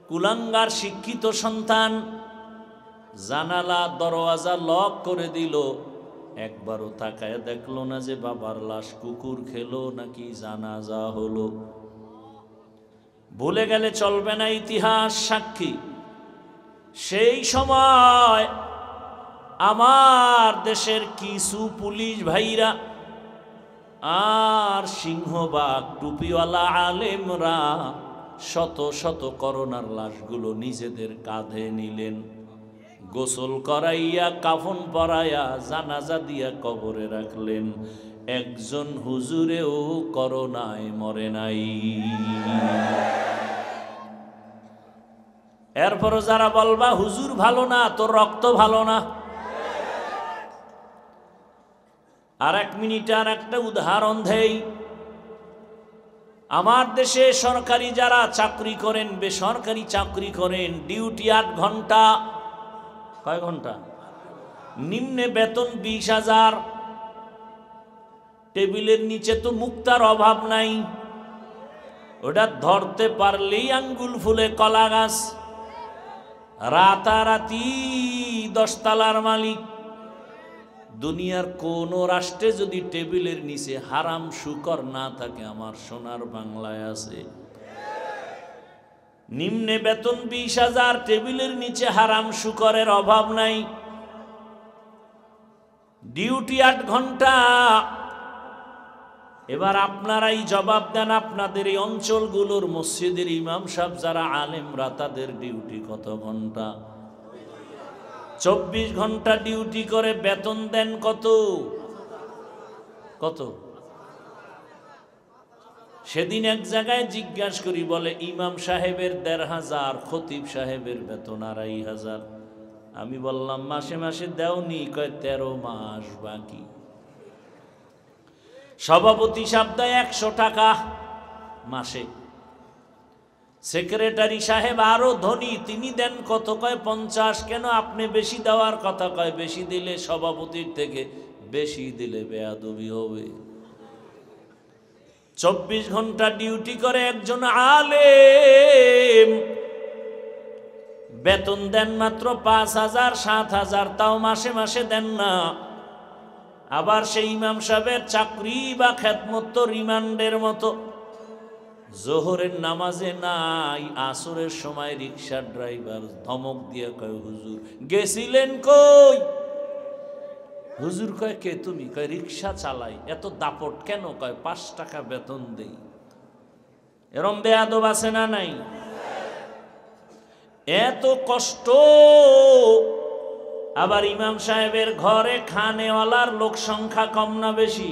কুলাঙ্গার শিক্ষিত সন্তান জানালা দরওয়াজা লক করে দিল। একবারও তাকায় দেখলো না যে বাবার লাশ কুকুর খেলো নাকি জানাজা হলো। ভুলে গেলে চলবে না, ইতিহাস সাক্ষী। সেই সময় আমার দেশের কিছু পুলিশ ভাইরা আর সিংহবাগ টুপিওয়ালা আলেমরা শত শত করোনার লাশগুলো নিজেদের কাঁধে নিলেন। গোসল করাইয়া, কাফন পরাইয়া, জানাজা দিয়া কবরে রাখলেন। একজন হুজুরেও করোনায় মরে নাই। এরপরও যারা বলবা হুজুর ভালো না, তোর রক্ত ভালো না। আর এক মিনিটে আর একটা উদাহরণ দেই। আমার দেশে সরকারি যারা চাকরি করেন, বেসরকারি চাকরি করেন, ডিউটি 8 ঘন্টা। কয় ঘন্টা? নিম্নে বেতন 20,000। টেবিলের নিচে তো মুক্তার অভাব নাই। ওটা ধরতে পারলেই আঙ্গুল ফুলে কলা গাছ। রাতারাতি 10 তলার মালিক। দুনিয়ার কোন রাষ্ট্রে যদি টেবিলের নিচে হারাম শুকর না থাকে, আমার সোনার বাংলায় আছে। নিম্নে বেতন 20,000, টেবিলের নিচে হারাম শুকরের অভাব নাই। ডিউটি 8 ঘন্টা। এবার আপনারাই জবাব দেন, আপনাদের এই অঞ্চলগুলোর মসজিদের ইমাম সাহেব যারা আলেমরা, তাদের ডিউটি কত ঘন্টা? 24 ঘন্টা ডিউটি করে, বেতন দেন কত? কত? সেদিন এক জায়গায় জিজ্ঞাসা করি, বলে ইমাম সাহেবের 1,500, খতিব সাহেবের বেতন 2,500। আমি বললাম মাসে মাসে দেওনি? কয় 13 মাস বাকি। সভাপতি সাহেব দেয় 100 টাকা মাসে। সেক্রেটারি সাহেব আরো ধনী, তিনি দেন কত? কয় 50। কেন আপনি বেশি দেওয়ার কথা? কয় বেশি দিলে সভাপতির থেকে বেশি দিলে বেয়াদবি হবে। 24 ঘন্টা ডিউটি করে একজন আলেম, বেতন দেন মাত্র 5,000 7,000, তাও মাসে মাসে দেন না। আবার সেই ইমাম সাহেবের চাকরি বা খেদমত তো রিমান্ডের মতো। জোহরের নামাজে নাই, আসরের সময় রিক্সার ড্রাইভার ধমক দিয়ে কয় হুজুর গেছিলেন কই? হুজুর কয় কে তুমি? কয় রিক্সা চালাই। এত দাপট কেন? কয় 5 টাকা বেতন দেই। এরম বেয়াদব আছে না নাই? এত কষ্ট। আবার ইমাম সাহেবের ঘরে খানেওয়ালার লোক সংখ্যা কম না বেশি?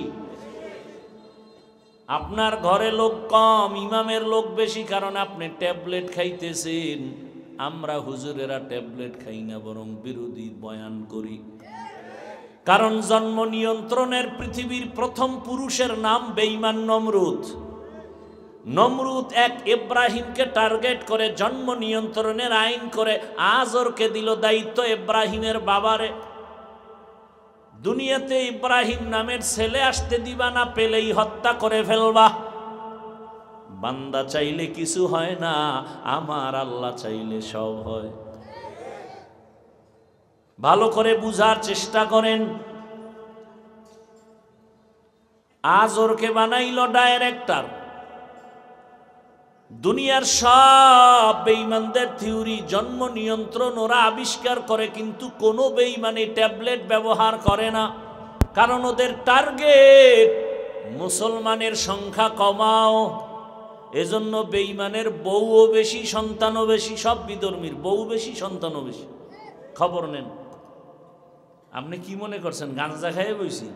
আপনার ঘরে লোক কম, ইমামের লোক বেশি, কারণ আপনি ট্যাবলেট খাইতেছেন। আমরা হুজুরেরা ট্যাবলেট খাই না, বরং বিরোধী বয়ান করি। কারণ জন্ম নিয়ন্ত্রণের পৃথিবীর প্রথম পুরুষের নাম বেঈমান নমরুদ। নমরুদ এক ইব্রাহিমকে টার্গেট করে জন্ম নিয়ন্ত্রণের আইন করে আজরকে দিল দায়িত্ব ইব্রাহিমের বাবারে। দুনিয়াতে ইব্রাহিম নামের ছেলে আসতে দিবা না, পেলেই হত্যা করে ফেলবা। বান্দা চাইলে কিছু হয় না, আমার আল্লাহ চাইলে সব হয়। ভালো করে বুঝার চেষ্টা করেন। আজরকে বানাইল ডাইরেক্টর। দুনিয়ার সব বেঈমানদের থিওরি জন্ম নিয়ন্ত্রণ ওরা আবিষ্কার করে, কিন্তু কোনো বেঈমানি ট্যাবলেট ব্যবহার করে না। কারণ ওদের টার্গেট মুসলমানের সংখ্যা কমাও। এজন্য বেঈমানের বউও বেশি, সন্তানও বেশি। সব বিধর্মীর বউ বেশি, সন্তানও বেশি। খবর নেন। আপনি কি মনে করছেন গাঁজা খাইয়ে বইছি?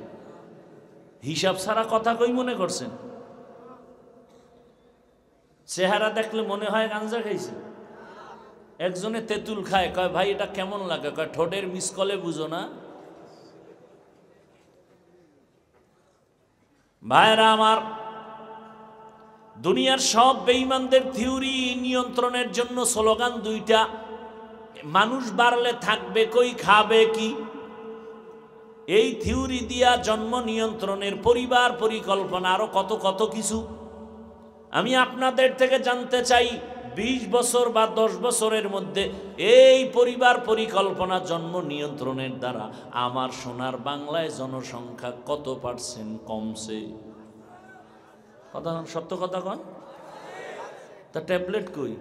হিসাব ছাড়া কথা কই মনে করছেন? চেহারা দেখলে মনে হয় গাঁজা খাইছে। একজনে তেঁতুল খায়, কয় ভাই এটা কেমন লাগে? কয় ঠোঁটের মিসকলে বুঝো না। ভাইরা আমার, দুনিয়ার সব বেঈমানদের থিওরি নিয়ন্ত্রণের জন্য স্লোগান দুইটা: মানুষ বাড়লে থাকবে কই, খাবে কি। এই থিওরি দিয়া জন্ম নিয়ন্ত্রণের পরিবার পরিকল্পনা আরো কত কত কিছু। আমি আপনাদের থেকে জানতে চাই, 20 বছর বা 10 বছরের মধ্যে এই পরিবার পরিকল্পনা জন্ম নিয়ন্ত্রণের দ্বারা আমার সোনার বাংলায় জনসংখ্যা কত % কমছে? কথা সত্য কথা কন। তা ট্যাবলেট কই?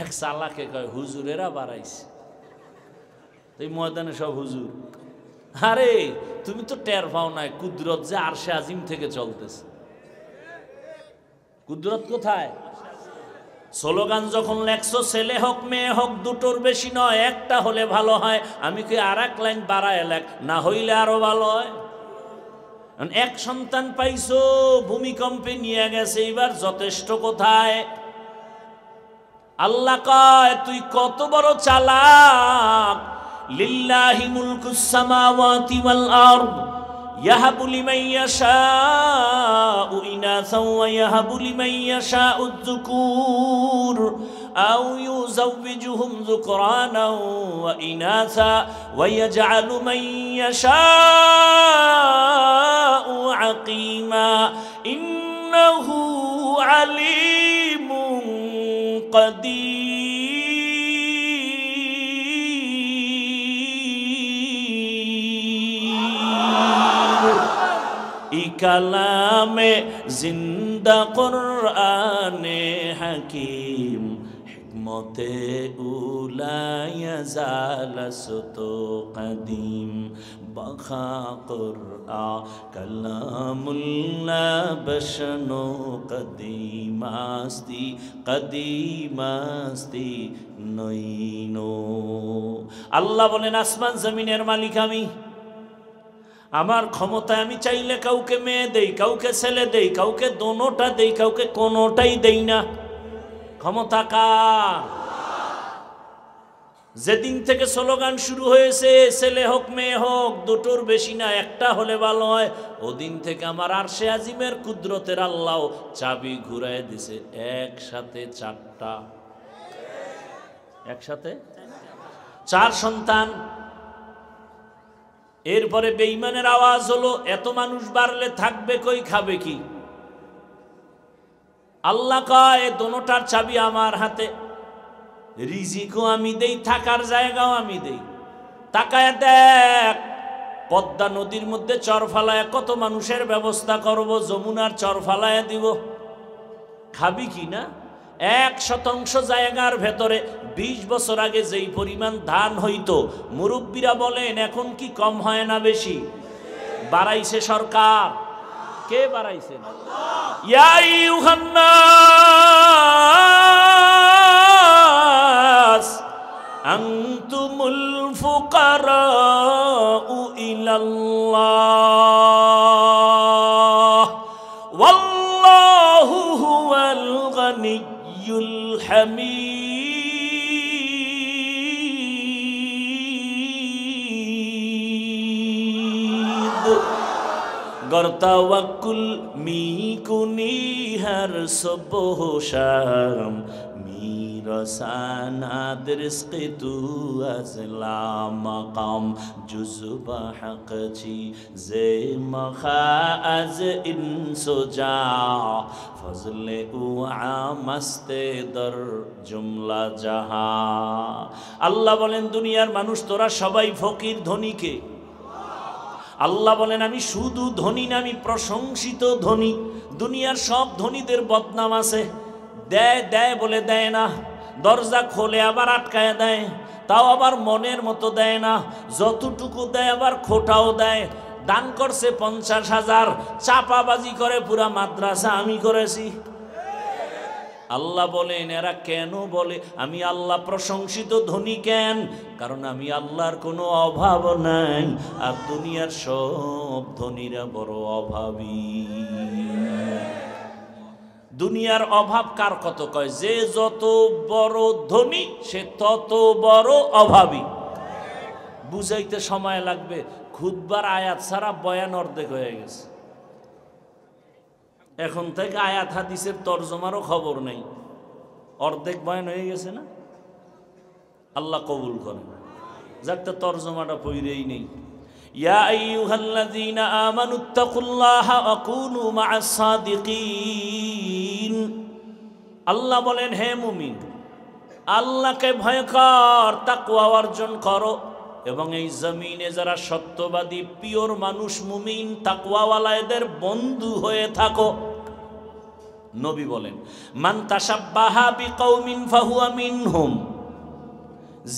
এক চালাকে কয় হুজুরেরা বাড়াইছে। এই ময়দানে সব হুজুর। আরে তুমি তো টের পাও নাই কুদরত যে আরশে আজিম থেকে চলতেছে। কুদরত কোথায়? স্লোগান যখন লেখছো, ছেলে হোক মেয়ে হোক দুটোর বেশি নয়, একটা হলে ভালো হয়। আমি কি আর এক লাইন বাড়ায় লেখ, না হইলে আরো ভালো হয়। এক সন্তান পাইছো, ভূমিকম্পে নিয়ে গেছে, এবার যথেষ্ট কোথায়? আল্লাহ কয় তুই কত বড় চালাক। লিল্লাহি মুলকুস সামাওয়াতি ওয়াল আরদ ইয়াহাবু লিমান ইয়াশাউ ইনাসা ওয়া ইয়াহাবু লিমান ইয়াশাউ যুকুর আও ইউযাওবিজুহুম যুকরানা ওয়া ইনাসা ওয়া ইয়াজআলু মান ইয়াশাউ আকিমা ইন্নাহু আলিমুন কাদির। কালামে জিন্দা কুরআনে হাকিম হিকমতে উলায়া জালাসত কদিম বাখা কুরআন কালামুল্লাহ বশনো কদিমাস্তি কদিমাস্তি নইনো। আল্লাহ বলেন আসমান জমিনের মালিক আমি। আমার ক্ষমতায় আমি চাইলে কাউকে মেয়ে দেই, কাউকে ছেলে দেই, কাউকে দোনোটা দেই, কাউকে কোনোটাই দেই না। ক্ষমতা কার? যেদিন থেকে স্লোগান শুরু হয়েছে ছেলে হোক মেয়ে হোক দুটোর বেশি না, একটা হলে ভালো হয়, ওদিন থেকে আমার আরশে আজিমের কুদরতের আল্লাহ চাবি ঘুরায় দিছে। একসাথে 4টা, একসাথে 4 সন্তান। এরপরে বেঈমানের আওয়াজ হলো এত মানুষ বাড়লে থাকবে কই, খাবে কি? আল্লাহ কয় দোনোটার চাবি আমার হাতে। রিজিকও আমি দেই, থাকার জায়গাও আমি দেই। তাকায় দেখ, পদ্মা নদীর মধ্যে চর ফালায় কত মানুষের ব্যবস্থা করব, যমুনার চর ফালায় দিব। খাবি কি না? 1% জায়গার ভেতরে 20 বছর আগে যেই পরিমাণ ধান হইতো, মুরব্বীরা বলেন এখন কি কম হয় না বেশি? বাড়াইছে সরকার। কে বাড়াইছে? ইয়া আইয়ুহান নাস আনতুমুল ফুকারাউ ইলাল্লাহ ওয়াল্লাহু হুয়াল গানিয়্যুল হামিদ। गर तवक्कुल मी कुनी हर सुबह शाम میرساند رزق تو از لامقام جزبه حق چی زمخا از انس جا فضل او عامست در জুমলা জাহা। আল্লাহ বলেন দুনিয়ার মানুষ তোরা সবাই ফকির, ধনীকে আল্লাহ বলেন আমি শুধু ধনী না, আমি প্রশংসিত ধনী। দুনিয়ার সব ধনীদের বদনাম আছে, দেয় দেয় বলে দেয় না, দরজা খোলে আবার আটকায় দেয়, তাও আবার মনের মতো দেয় না, যতটুকু দেয় আবার খোটাও দেয়। দান করছে 50,000, চাপাবাজি করে পুরা মাদ্রাসা আমি করেছি। আল্লাহ বলেন এরা কেন বলে আমি আল্লাহ প্রশংসিত ধনী কেন? কারণ আমি আল্লাহর কোনো অভাব নাই, আর দুনিয়ার সব ধনীরা বড় অভাবী। দুনিয়ার অভাব কার কত কয়? যে যত বড় ধনী সে তত বড় অভাবী। বুঝাইতে সময় লাগবে, খুতবার আয়াত ছাড়া বয়ান অর্ধেক হয়ে গেছে। এখন থেকে আয়াত হাদিসের তরজমারও খবর নেই, অর্ধেক বয়ান হয়ে গেছে না? আল্লাহ কবুল করেন। যাক, তো তরজমাটা পড়েই নেই। ইয়া আইয়ুহাল্লাযীনা আমানুত্তাকুল্লাহা ওয়া কুনু মা'আস সাদিকিন। আল্লাহ বলেন হে মুমিন, আল্লাহকে ভয় কর, তাকওয়া অর্জন করো, এবং এই জমিনে যারা সত্যবাদী পিওর মানুষ মুমিন তাকওয়াওয়ালা এদের বন্ধু হয়ে থাকো। নবী বলেন মান তাশাব্বাহা বিকৌমিন ফাহুয়া মিনহুম।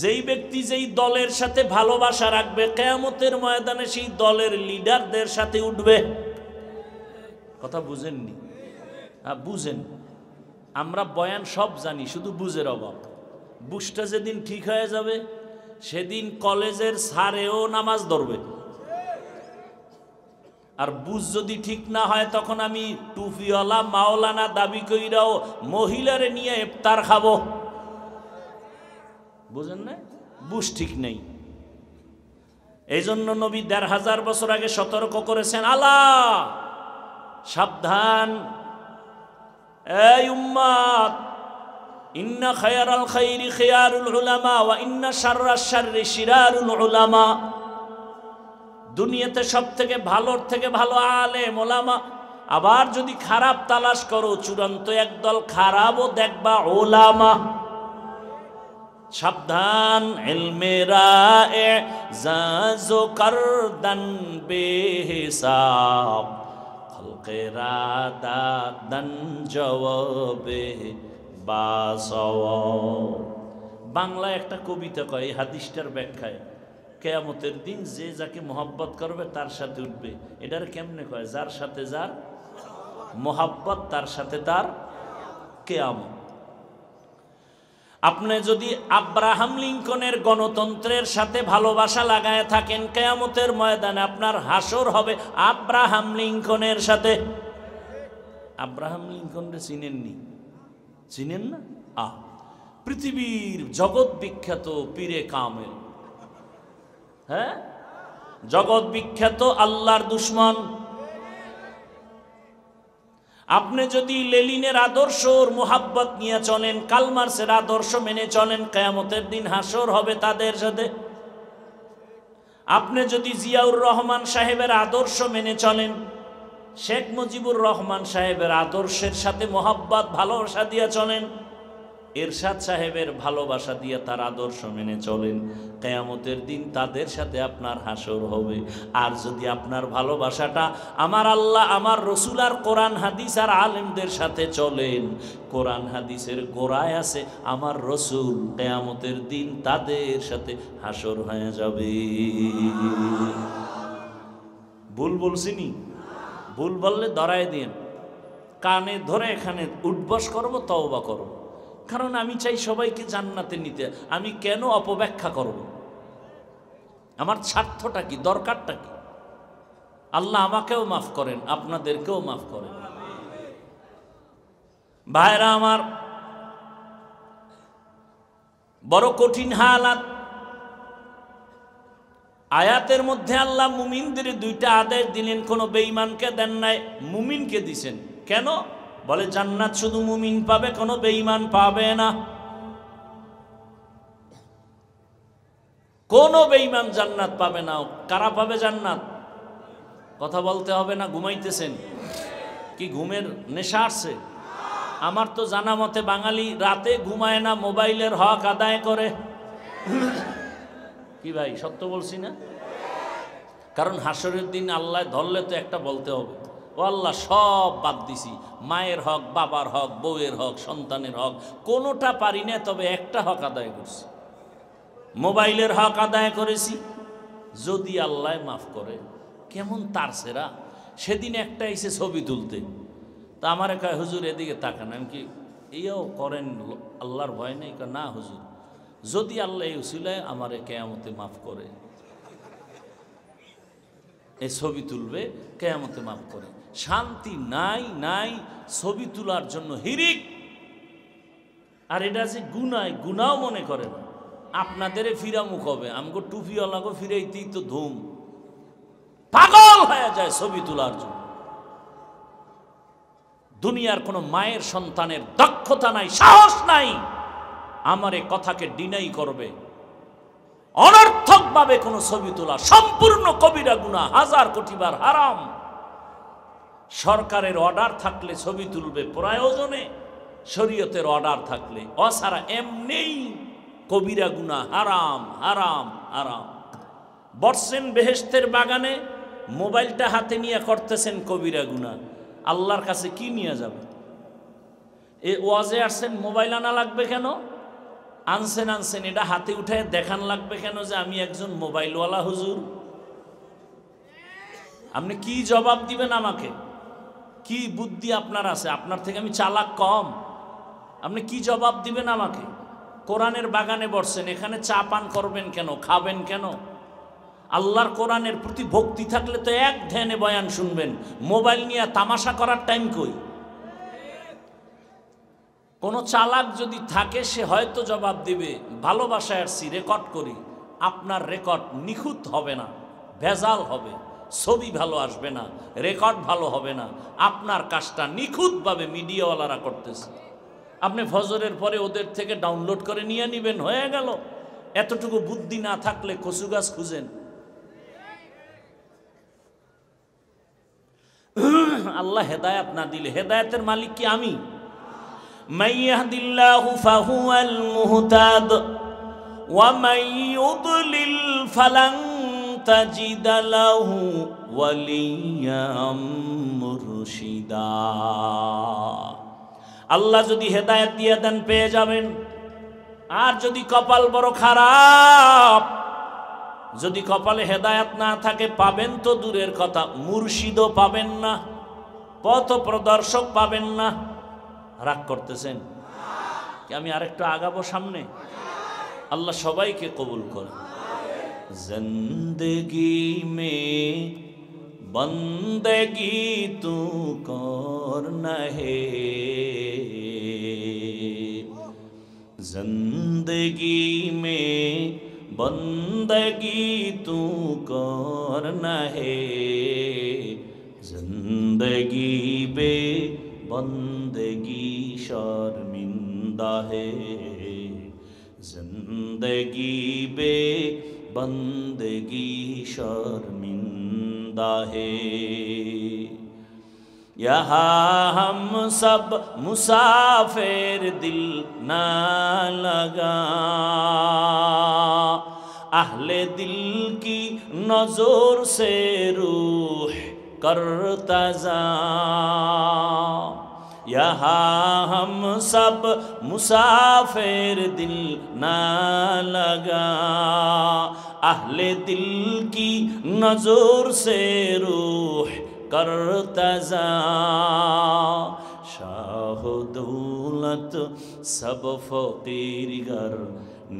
যেই ব্যক্তি যেই দলের সাথে ভালোবাসা রাখবে কিয়ামতের ময়দানে সেই দলের লিডারদের সাথে উঠবে। কথা বুঝেননি? বুঝেন। আমরা বয়ান সব জানি, শুধু বুঝের অভাব। বুঝটা যেদিন ঠিক হয়ে যাবে সেদিন কলেজের স্যারেও নামাজ ধরবে। আর বুঝ যদি ঠিক না হয় তখন আমি টুপিওয়ালা মাওলানা দাবি কইরাও মহিলারে নিয়ে ইফতার খাবো। বুঝেন না? বুঝ ঠিক নেই। এই জন্য নবী ১৫০০ বছর আগে সতর্ক করেছেন, আলা সাবধান, এই উম্মত, ইন্না খায়রাল খায়রি খিয়ারুল উলামা ওয়া ইন্না শাররাশ শাররি শিরারুল উলামা। দুনিয়াতে সবথেকে ভালোর থেকে ভালো আলেম ওলামা। আবার যদি খারাপ তালাশ করো চূড়ান্ত একদল খারাপও দেখবা ওলামা। সাবধান, ইলমে রায়ে জাজো করদান বেহিসাব খলকে রাদাদান জওয়াবে বাংলায় একটা কবিতা কয় এই হাদিসটার ব্যাখ্যায়, কিয়ামতের দিন যে যাকে মোহাব্বত করবে তার সাথে উঠবে। এটার কেমনে কয়? যার সাথে যার মোহাব্বত তার সাথে তার কিয়ামত। আপনি যদি আব্রাহাম লিঙ্কনের গণতন্ত্রের সাথে ভালোবাসা লাগায় থাকেন, কিয়ামতের ময়দানে আপনার হাসর হবে আব্রাহাম লিঙ্কনের সাথে। আব্রাহাম লিঙ্কনরে চিনেননি? চিনেন না? পৃথিবীর জগৎ বিখ্যাত পীরে কামেল, হ্যাঁ, জগৎ বিখ্যাত আল্লাহর দুশ্মন। আপনি যদি লেনিনের আদর্শর মোহাব্বত নিয়ে চলেন, কালমার্সের আদর্শ মেনে চলেন, কিয়ামতের দিন হাসর হবে তাদের সাথে। আপনি যদি জিয়াউর রহমান সাহেবের আদর্শ মেনে চলেন, শেখ মুজিবুর রহমান সাহেবের আদর্শের সাথে মোহাব্বত ভালোবাসা দিয়ে চলেন, এরশাদ সাহেবের ভালোবাসা দিয়ে তার আদর্শ মেনে চলেন, কিয়ামতের দিন তাদের সাথে আপনার হাসর হবে। আর যদি আপনার ভালোবাসাটা আমার আল্লাহ, আমার রসুল আর কোরআন হাদিস আর আলেমদের সাথে চলেন, কোরআন হাদিসের গোড়ায় আছে আমার রসুল, কিয়ামতের দিন তাদের সাথে হাসর হয়ে যাবে। ভুল বলছিনি? ভুল বললে ধরায় দিন, কানে ধরে এখানে উঠবস করবো, তওবা করো। কারণ আমি চাই সবাইকে জান্নাতে নিতে। আমি কেন অপব্যাখ্যা করব? আমার স্বার্থটা কি, দরকারটা কি? আল্লাহ আমাকেও মাফ করেন, আপনাদেরকেও মাফ করেন। ভাইরা আমার, বড় কঠিন হালাত। আয়াতের মধ্যে আল্লাহ মুমিনদের দুইটা আদেশ দিলেন, কোনো বেঈমানকে দেন নাই, মুমিনকে দিছেন। কেন? বলে জান্নাত শুধু মুমিন পাবে, কোনো বেঈমান পাবে না। কোনো বেঈমান জান্নাত পাবে না। কারা পাবে জান্নাত? কথা বলতে হবে না? ঘুমাইতেছেন কি? ঘুমের নেশা আসছে? আমার তো জানা মতে বাঙালি রাতে ঘুমায় না, মোবাইলের হক আদায় করে। কি ভাই, সত্য বলছি না? কারণ হাসরের দিন আল্লাহ ধরলে তো একটা বলতে হবে, ও আল্লাহ সব বাদ দিছি, মায়ের হক, বাবার হক, বউয়ের হক, সন্তানের হক, কোনোটা পারি না, তবে একটা হক আদায় করছি, মোবাইলের হক আদায় করেছি। যদি আল্লাহ মাফ করে। কেমন তার সেরা। সেদিন একটা এসে ছবি তুলতে, তা আমার কয় হুজুর এদিকে তাকান। আমি কি এইও করেন আল্লাহর ভয় নেই? না হুজুর, যদি আল্লাহ এই উসিলায় আমারে কেয়ামতে মাফ করে, এই ছবি তুলবে, কেয়ামতে মাফ করে। শান্তি নাই নাই, ছবি তোলার জন্য হিরিক। আর এটা যে গুনায়, গুনাও মনে করে না। আপনাদের ফিরামুখ হবে, আমাকে টুপিওয়ালাকে ফিরাইতেই তো ধুম, পাগল হয়ে যায় ছবি তোলার জন্য। দুনিয়ার কোনো মায়ের সন্তানের দক্ষতা নাই, সাহস নাই, আমার এ কথাকে ডিনাই করবে। অনর্থকভাবে কোনো ছবি তোলা সম্পূর্ণ কবিরা গুনাহ, 1000 কোটি বার হারাম। সরকারের অর্ডার থাকলে ছবি তুলবে প্রয়োজনে, শরীয়তের অর্ডার থাকলে, অসারা এমনিই কবিরা গুনাহ, হারাম হারাম হারাম। বসছেন বেহেশতের বাগানে, মোবাইলটা হাতে নিয়ে করতেছেন কবিরা গুনাহ, আল্লাহর কাছে কি নিয়ে যাবে? এ ওয়াজে আসছেন, মোবাইল আনা লাগবে কেন? আনছেন, এটা হাতে উঠায় দেখান লাগবে কেন যে আমি একজন মোবাইলওয়ালা হুজুর? আপনি কি জবাব দিবেন আমাকে? কি বুদ্ধি আপনার আছে? আপনার থেকে আমি চালাক কম? আপনি কি জবাব দিবেন আমাকে? কোরআনের বাগানে বসছেন, এখানে চা পান করবেন কেন, খাবেন কেন? আল্লাহর কোরআনের প্রতি ভক্তি থাকলে তো এক ধ্যানে বয়ান শুনবেন। মোবাইল নিয়ে তামাশা করার টাইম কই? কোনো চালাক যদি থাকে সে হয়তো জবাব দিবে, ভালোবাসায় আসছি, রেকর্ড করি। আপনার রেকর্ড নিখুঁত হবে না, ভেজাল হবে, ছবি ভালো আসবে না, রেকর্ড ভালো হবে না। আপনার কাজটা নিখুঁতভাবে মিডিয়াওয়ালারা করতেছে। আপনি ফজরের পরে ওদের থেকে ডাউনলোড করে নিয়ে নেবেন, হয়ে গেল। এতটুকু বুদ্ধি না থাকলে কচু গাছ খুঁজেন। আল্লাহ হেদায়েত না দিলে, হেদায়েতের মালিক কি আমি? মান ইয়াহদিল্লাহু ফাহুয়াল মুহতাদ ওয়া মান ইউদ্লিল ফালান তাজিদ লাহু ওয়ালিয়্যাম মুরশিদা। আল্লাহ যদি হেদায়েত দিয়ে দেন পেয়ে যাবেন। আর যদি কপাল বড় খারাপ, যদি কপালে হেদায়েত না থাকে, পাবেন তো দূরের কথা, মুর্শিদও পাবেন না, পথ প্রদর্শক পাবেন না। রাগ করতেছেন কি? আমি আরেকটু আগাবো সামনে? আল্লাহ সবাইকে কবুল করে। জিন্দেগি মে বন্দেগি তু করনা হে, जिंदगी में बंदगी तू करना है, जिंदगी बे बंदगी शर्मिंदा है, जिंदगी बे बंदगी शर्मिंदा है। यहाँ हम सब मुसाफिर दिल ना लगा, अहले दिल की नजर से रूह करता जा। यहाँ हम सब मुसाफिर दिल ना लगा, अहले दिल की नजर से रूह करता जा। শাহ দৌলত সব ফকির ঘর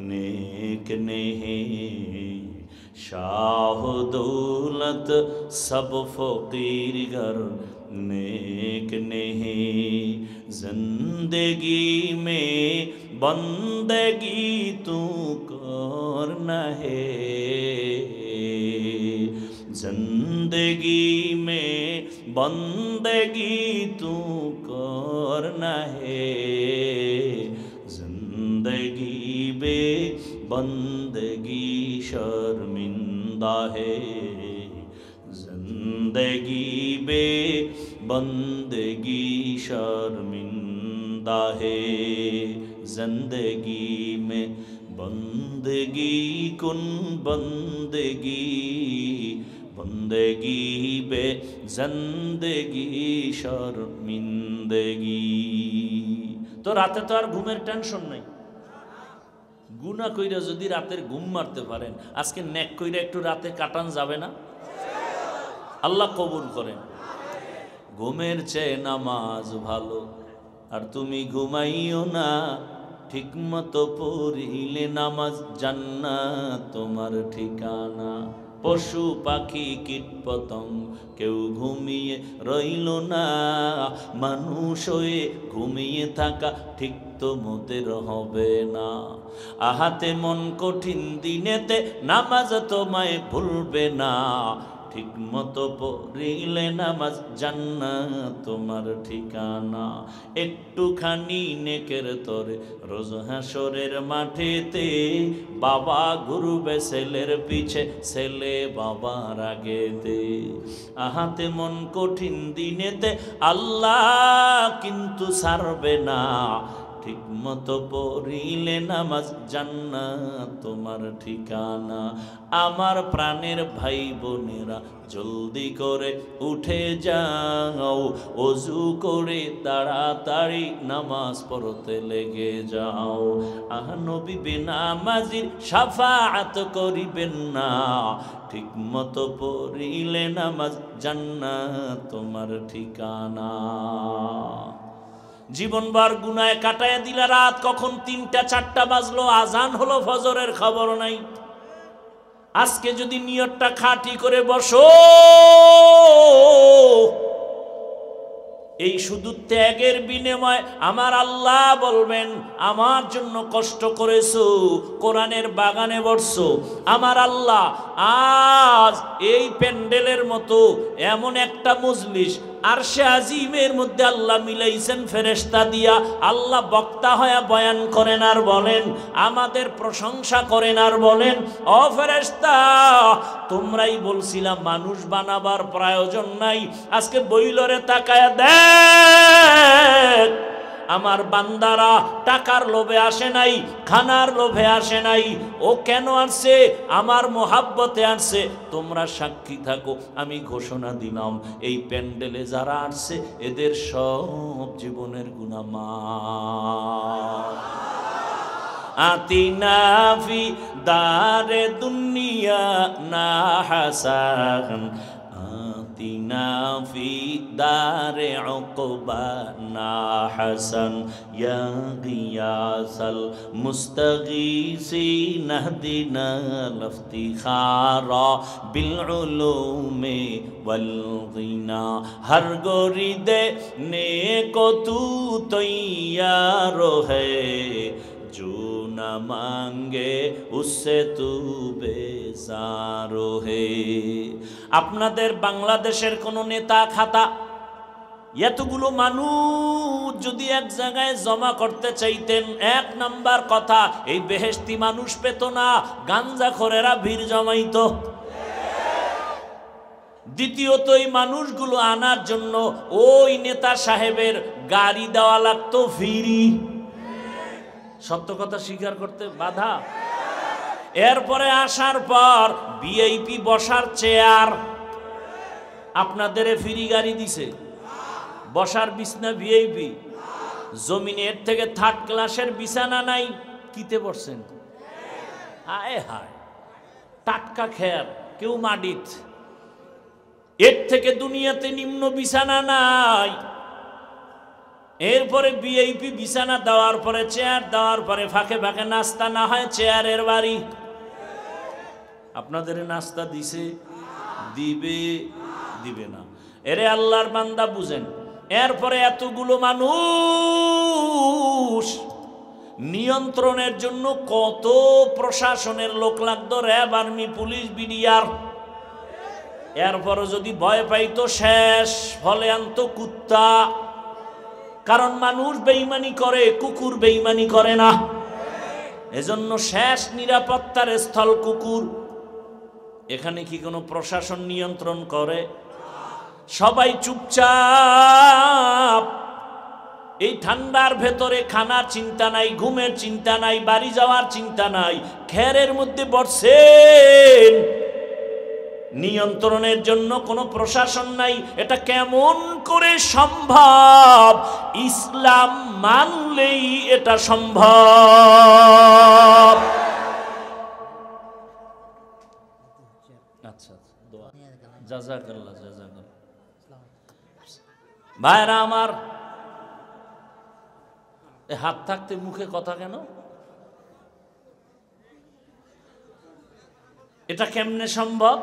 নেক নেহি, শাহ দৌলত সব ফকির ঘর नेक नहीं। जिंदगी में बंदगी तू करना है, जिंदगी में बंदगी तू करना है, जिंदगी बे बंदगी शर्मिंदा है, जिंदगी बे बंदगी शर्मिंदा है, जिंदगी में बंदगी कुन बंदगी, बंदगी बे जिंदगी शर्मिंदगी। तो राते तो আর ঘুমের টেনশন নাই, গুনাহ কইরা যদি রাতের ঘুম মারতে পারেন, আজকে নেক কইরা একটু রাতে কাটান যাবে না? আল্লাহ কবুল করেন। ঘুমের চেয়ে নামাজ ভালো, আর তুমি ঘুমাইও না, ঠিক মতো পড়িলে নামাজ জান্নাত তোমার ঠিকানা। পশু পাখি কীট পতঙ্গ কেউ ঘুমিয়ে রইল না, মানুষ হয়ে ঘুমিয়ে থাকা ঠিক তো মোদের হবে না। আহাতে মন কঠিন দিনেতে নামাজ তোমায় ভুলবে না, ঠিক মতো পড়িলে নামাজ জান্নাত তোমার ঠিকানা। একটুখানি নেকের তরে রোজ হাসরের মাঠেতে, বাবা ঘুরবে ছেলের পিছে, ছেলে বাবার আগেতে। আহাতে মন কঠিন দিনেতে আল্লাহ কিন্তু ছাড়বে না, ঠিক মতো পড়িলে নামাজ জান্নাত তোমার ঠিকানা। আমার প্রাণের ভাই বোনেরা জলদি করে উঠে যাও, ওযু করে তাড়াতাড়ি নামাজ পড়তে লেগে যাও। নবী বেনামাজির শাফাআত করিবেন না, ঠিক মতো পড়িলে নামাজ জান্নাত তোমার ঠিকানা। জীবনবার গুনায় কাটায় দিলা রাত, কখন ৩টা ৪টা বাজলো, আজান হলো ফজরের খবর নাই। আজকে যদি নিয়তটা খাঁটি করে বসো, এই শুধু ত্যাগের বিনিময় আমার আল্লাহ বলবেন, আমার জন্য কষ্ট করেছো, কোরআনের বাগানে বসছো, আমার আল্লাহ আজ এই প্যান্ডেলের মতো এমন একটা মজলিস আরশে আজিমের মধ্যে আল্লাহ মিলাইছেন ফেরেশতা দিয়া। আল্লাহ বক্তা হয়ে বয়ান করেন আর বলেন, আমাদের প্রশংসা করেন আর বলেন, ও ফেরেশতা তোমরাই বলছিলাম মানুষ বানাবার প্রয়োজন নাই, আজকে বইলরে তাকায়া দেখ আমার বান্দারা টাকার লোভে আসে নাই, খানার লোভে আসে নাই, ও কেন আসছে? আমার মোহাব্বতে আসছে। তোমরা সাক্ষী থাকো, আমি ঘোষণা দিলাম এই প্যান্ডেলে যারা আসছে এদের সব জীবনের গুনাহ মাফ। আতিনা ফি দারে দুনিয়া না হাসান, আতিনা ফি দারে উকবা না হাসান, ইয়া গিয়াসাল মুস্তাগীসিন ইহদিনা লিফতিখারা বিল উলুমি ওয়াল গিনা। হর গরিদে নেকো তু তৈয়ার হ্যায়, जो न मांगे उससे तू बेजार है। আপনাদের বাংলাদেশের কোন নেতা খাতা এতগুলো মানুষ যদি এক জায়গায় জমা করতে চাইতেন, ১ নাম্বার কথা এই বেহেশতি মানুষ পেত না, গাঞ্জাখোরেরা ভিড় জমাইতো। দ্বিতীয়ত এই মানুষগুলো আনার জন্য ওই নেতা সাহেবের গাড়ি দেওয়া লাগতো ফ্রি। সত্য কথা স্বীকার করতে বাধা। এরপরে আসার পর ভিআইপি বসার চেয়ার আপনাদের ফ্রি গাড়ি দিছে, বসার বিছনা ভিআইপি, জমিনের থেকে 3rd ক্লাসের বিছানা নাই, কিতে বসছেন? হায় হায়, টাটকা খের, কেউ মাটিত, এর থেকে দুনিয়াতে নিম্ন বিছানা নাই। এরপরে ভিআইপি বিছানা দেওয়ার পরে, চেয়ার দেওয়ার পরে ফাঁকে ফাঁকে নাস্তা না হয় চেয়ারের বাড়ি। আপনাদের নাস্তা দিছে? দিবে? দিবে না। এরে আল্লাহর বান্দা বুঝেন। এরপরে এতগুলো মানুষ নিয়ন্ত্রণের জন্য কত প্রশাসনের লোক লাগতো, র্যাব, আর্মি, পুলিশ, বিডিআর। এরপরও যদি ভয় পাইতো শেষ, ফলে আনতো কুত্তা। কারণ মানুষ বেঈমানি করে, কুকুর বেঈমানি করে না। এজন্য শেষ নিরাপত্তার স্থল কুকুর। এখানে কি কোনো প্রশাসন নিয়ন্ত্রণ করে? সবাই চুপচাপ। এই ঠান্ডার ভেতরে খানার চিন্তা নাই, ঘুমের চিন্তা নাই, বাড়ি যাওয়ার চিন্তা নাই, খেরের মধ্যে বসছেন। নিয়ন্ত্রণের জন্য কোনো প্রশাসন নাই। এটা কেমন করে সম্ভব? ইসলাম মানলেই এটা সম্ভব। আচ্ছা, দোয়া। জাযাকাল্লাহ, জাযাকাল্লাহ। ভাইরা আমার, হাত থাকতে মুখে কথা কেন? এটা কেমনে সম্ভব?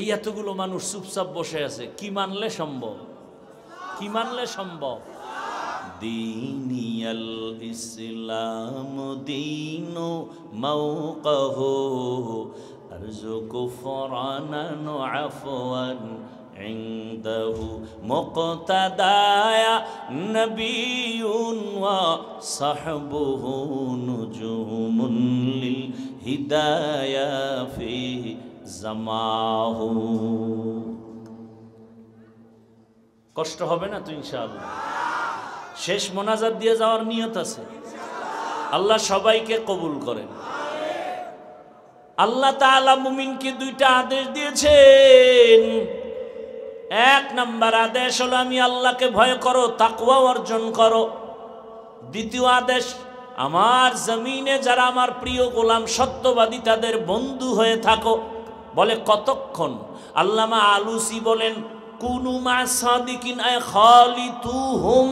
এই এতগুলো মানুষ চুপচাপ বসে আছে, কি মানলে সম্ভব? কি মানলে সম্ভব? দীনিয়াল ইসলাম দীনু মাওকাহু আরজু কুফরানান আফওয়ান ইনদাহু মুক্তাদায়া নবিয়ুন ওয়া সাহবুহু নুজুমুন লিল হিদায়া ফি জামাহু। কষ্ট হবে না তো ইনশাআল্লাহ? শেষ মোনাজাত দিয়ে যাওয়ার নিয়ত আছে। আল্লাহ সবাইকে কবুল করেন। আল্লাহ তাআলা মুমিনকে দুইটা আদেশ দিয়েছেন। এক নাম্বার আদেশ হলো আমি আল্লাহকে ভয় করো, তাকওয়া অর্জন করো। দ্বিতীয় আদেশ, আমার জমিনে যারা আমার প্রিয় গোলাম সত্যবাদী তাদের বন্ধু হয়ে থাকো। বলে কতক্ষণ? আল্লামা আলুসি বলেন, কুনু মা সাদিকিন আয় খালিতুহুম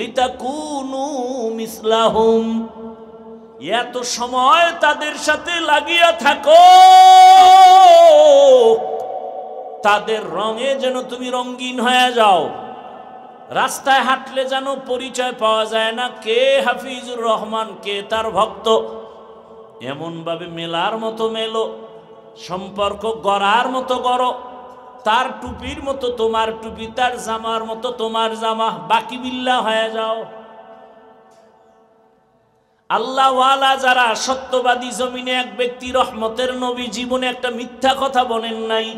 লিতাকুনু মিসলাহুম। এত সময় তাদের সাথে লাগিয়া থাকো, তাদের রঙে যেন তুমি রঙিন হয়ে যাও। রাস্তায় হাঁটলে যেন পরিচয় পাওয়া যায় না কে হাফিজুর রহমান, কে তার ভক্ত। এমন ভাবে মেলার মতো মেলো, সম্পর্ক গড়ার মতো গড়ো। তার টুপির মতো তোমার টুপি, তার জামার মতো তোমার জামা, বাকি বিল্লাহ হয়ে যাও। আল্লাহওয়ালা যারা সত্যবাদী, জমিনে এক ব্যক্তি রহমতের নবী জীবনে একটা মিথ্যা কথা বলেন নাই।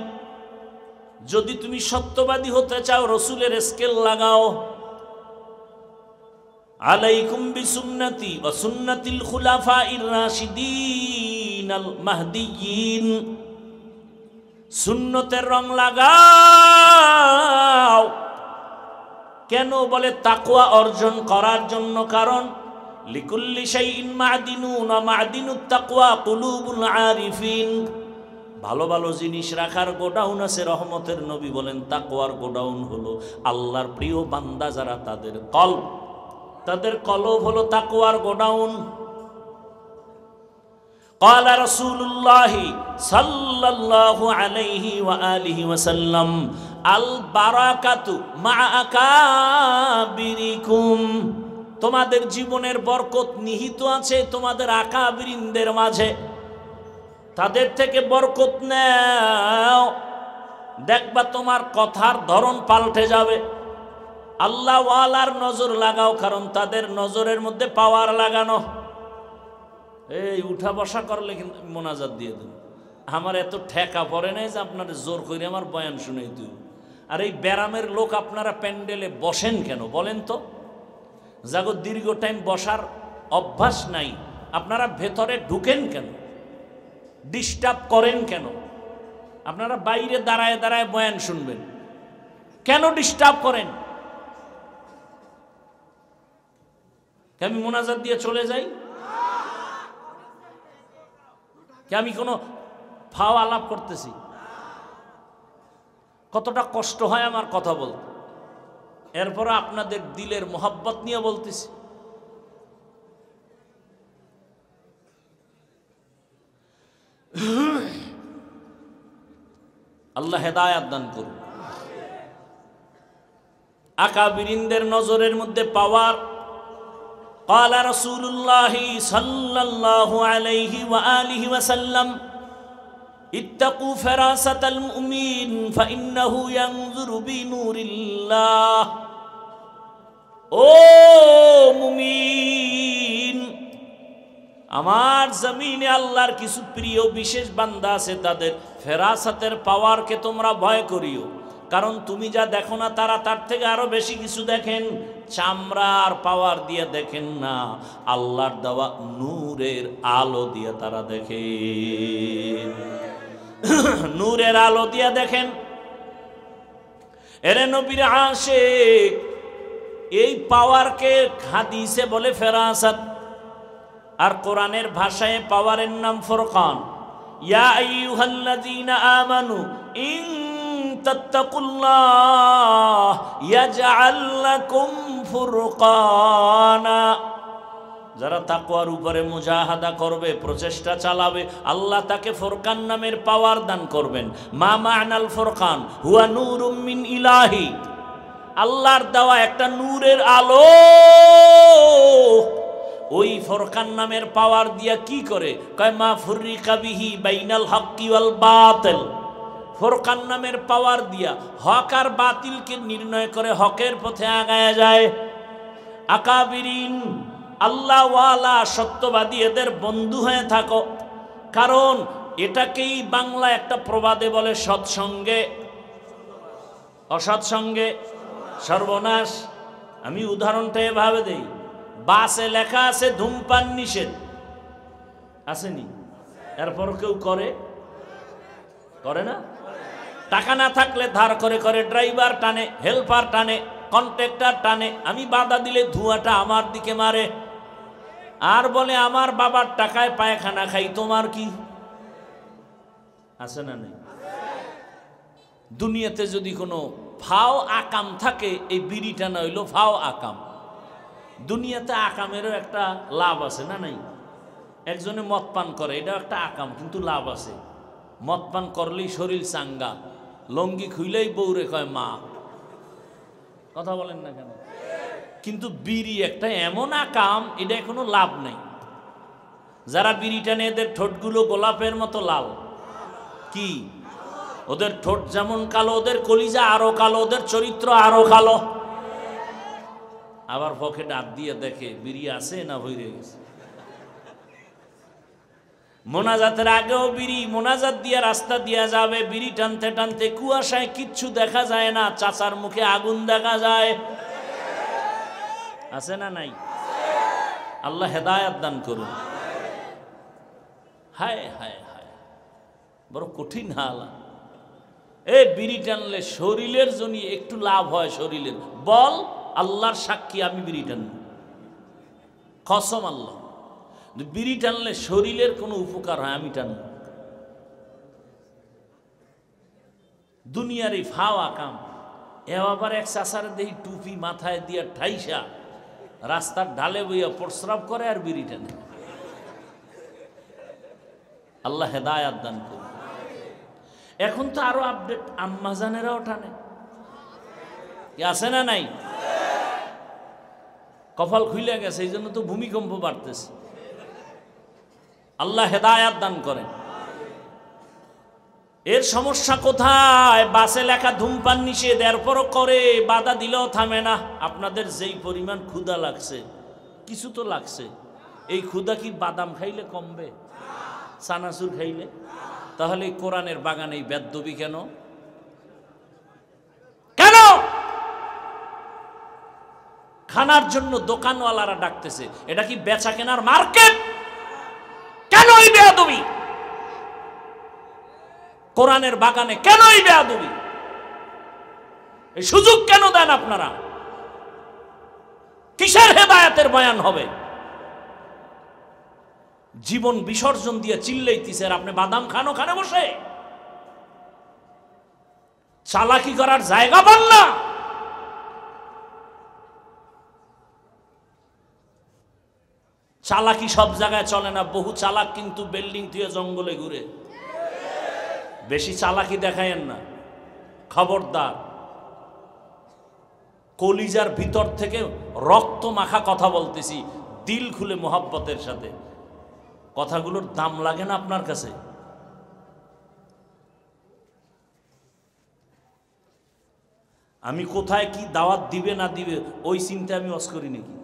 যদি তুমি সত্যবাদী হতে চাও রসুলের স্কেল লাগাও। আলাইকুম বিসুন্নতি ওয়া সুন্নাতিল খুলাফাইর রাশিদিন আল মাহদিয়িন। সুন্নতের রং লাগাও। কেন? বলে তাকওয়া অর্জন করার জন্য। কারণ লিকুল্লি শাইইন মা'দিনুন ওয়া মা'দিনুত তাকওয়া কুলুবুল আরিফিন। ভালো ভালো জিনিস রাখার গোডাউন আছে। রহমতের নবী বলেন তাকওয়ার গোডাউন হলো আল্লাহর প্রিয় বান্দা যারা তাদের কলব, তাদের কলব হলো তাকওয়ার গোডাউন। قال رسول الله صلى الله عليه وآله وسلم البركة مع أكابركم। তোমাদের জীবনের বরকত নিহিত আছে তোমাদের আকাবিরিনদের মাঝে। তাদের থেকে বরকত নাও, দেখবা তোমার কথার ধরন পাল্টে যাবে। আল্লাহ ওয়ালার নজর লাগাও, কারণ তাদের নজরের মধ্যে পাওয়ার লাগানো। এই উঠা বসা করলে কিন্তু মোনাজাত দিয়ে দেব। আমার এত ঠেকা পড়ে নাই যে আপনার জোর করে আমার বয়ান শুনেই তুই। আর এই ব্যারামের লোক আপনারা প্যান্ডেলে বসেন কেন বলেন তো? যাগো দীর্ঘ টাইম বসার অভ্যাস নাই, আপনারা ভেতরে ঢুকেন কেন? ডিস্টার্ব করেন কেন? আপনারা বাইরে দাঁড়ায় দাঁড়ায় বয়ান শুনবেন কেন? ডিস্টার্ব করেন। আমি মোনাজাত দিয়ে চলে যাই? আমি কোনো ফাও আলাপ করতেছি? কতটা কষ্ট হয় আমার কথা বলতে। এরপর আপনাদের দিলের মোহাব্বত নিয়ে বলতেছি। আল্লাহ হেদায়াত দান করুন। আকাবিরিনদের নজরের মধ্যে পাওয়ার। قال رسول الله صلى الله عليه وآله وسلم اتقوا فراسة المؤمن فإنه ينظر بنور الله। ও মুমিন, আমার জমিনে আল্লাহর কিছু প্রিয় বিশেষ বান্দা আছে, তাদের ফেরাসাতের পাওয়ারকে তোমরা ভয় করিও, কারণ তুমি যা দেখো না তারা তার থেকে আরো বেশি কিছু দেখেন। চামড়ার পাওয়ার দিয়ে দেখেন না, আল্লাহর দেওয়া নূরের আলো দিয়ে তারা দেখেন, নূরের আলো দিয়ে দেখেন। এরে নবীর আশিক, এই পাওয়ারকে হাদিসে বলে ফেরাসাত, আর কোরআনের ভাষায় পাওয়ারের নাম ফুরকান। ইয়া আইয়ুহাল্লাযীনা আমানু ইন তাত্তাকুল্লাহ ইয়াজআল লাকুম ফুরকানা। যারা তাকওয়ার উপরে মুজাহাদা করবে, প্রচেষ্টা চালাবে, আল্লাহ তাকে ফুরকান নামের পাওয়ার দান করবেন। মা মা'নাল ফুরকান হুয়া নূরুম মিন ইলাহি, আল্লাহর দেওয়া একটা নূরের আলো। ওই ফুরকান নামের পাওয়ার দিয়া কি করে? কয় মা ফুররিকা বিহি বাইনাল হক্কি ওয়াল বাতিল। ফুরকান নামের পাওয়ার দিয়া হক আর বাতিলকে নির্ণয় করে হকের পথে আগায়া যায়। আকাবিরিন, আল্লাহ ওয়ালা, সত্যবাদী, এদের বন্ধু হয়ে থাকো, কারণ এটাকেই বাংলা একটা প্রবাদে বলে সৎসঙ্গে অসৎসঙ্গে সর্বনাশ। আমি উদাহরণটা এভাবে দেই, বাসে লেখা আছে ধূমপান নিষেধ, আসেনি? এরপর কেউ করে না? টাকা না থাকলে ধার করে করে ড্রাইভার টানে, হেল্পার টানে, কন্ট্রাক্টর টানে। আমি বাধা দিলে ধোঁয়াটা আমার দিকে মারে, আর বলে আমার বাবার টাকায় পায়খানা খাই, তোমার কি আছে না নেই? দুনিয়াতে যদি কোনো ফাও আকাম থাকে, এই বিড়িটা না হইল ফাও আকাম। দুনিয়াতে আকামেরও একটা লাভ আছে না নাই? একজনে মদ পান করে, এটা একটা আকাম, কিন্তু লাভ আছে। মদ পান করলেই শরীর চাঙ্গা, লঙ্গি খুইলেই বউরে কয় মা। কথা বলেন না কেন? কিন্তু বিড়ি একটা এমন আকাম, এটা কোনো লাভ নাই। যারা বিড়ি টানে এদের ঠোঁটগুলো গোলাপের মতো লাল। কি? ওদের ঠোঁট যেমন কালো, ওদের কলিজা আরো কালো, ওদের চরিত্র আরো কালো। আবার পকেটে হাত দিয়ে দেখে বিড়ি আছে না ভইরে গেছে। মোনাজাতের আগেও বিড়ি, মোনাজাত দিয়ে রাস্তা দিয়া যাবে, বিড়ি টানতে টানতে কুয়াশায় কিচ্ছু দেখা যায় না, চাচার মুখে আগুন দেখা যায়। আছে না নাই? আল্লাহ হেদায়াত দান করুন। হায় হায় হায়, বড় কঠিন হাল। এ বিড়ি টানলে শরীরের জন্য একটু লাভ হয়, শরীরের বল, আল্লাহর সাক্ষী আমি বিড়ি টানব, কসম আল্লাহ। বিড়ি টানলে শরীরের কোনো উপকার হয়, আমি টানব। দুনিয়ার এই ফাওয়া কাম। এ আবার এক চাচারে দেখি টুপি মাথায় দিয়া ঠাইসা রাস্তার ঢালে বইয়া প্রস্রাব করে আর বিড়ি টানে। আল্লাহ হেদায়াত দান করুন। এখন তো আরো আপডেট, আম্মাজানেরাও টানে, আছে না নাই? কপাল খুইলে গেছে, এই জন্য তো ভূমিকম্প বাড়তেছে। আল্লাহ হেদায়াত দান করেন। এর সমস্যা কোথায়? বাসে লেখা ধূমপান নিষেধ, এরপরও করে, বাধা দিলেও থামে না। আপনাদের যেই পরিমাণ ক্ষুধা লাগছে, কিছু তো লাগছে, এই ক্ষুধা কি বাদাম খাইলে কমবে? চানাচুর খাইলে? তাহলে কোরআনের বাগানে এই বেদবি কেন? কেন? খানার জন্য দোকানওয়ালারা ডাকতেছে, এটা কি বেচা কেনার মার্কেট? কেন এই বেয়াদবি? কোরআনের বাগানে কেন এই বেয়াদবি? এই সুযোগ কেন দেন আপনারা? কিসের হেদায়েতের বয়ান হবে? জীবন বিসর্জন দিয়ে চিল্লাইতেছে, আর আপনি বাদাম খান ওখানে বসে, চালাকি করার জায়গা পান না। চালাকি সব জায়গায় চলে না, বহু চালাক কিন্তু বিল্ডিং দিয়ে জঙ্গলে ঘুরে। বেশি চালাকি দেখায়েন না, খবরদার। কলিজার ভিতর থেকে রক্ত মাখা কথা বলতেছি, দিল খুলে মোহাব্বতের সাথে। কথাগুলোর দাম লাগে না আপনার কাছে? আমি কোথায় কি দাওয়াত দিবে না দিবে ওই চিন্তা আমি ওয়াজ করি নাকি?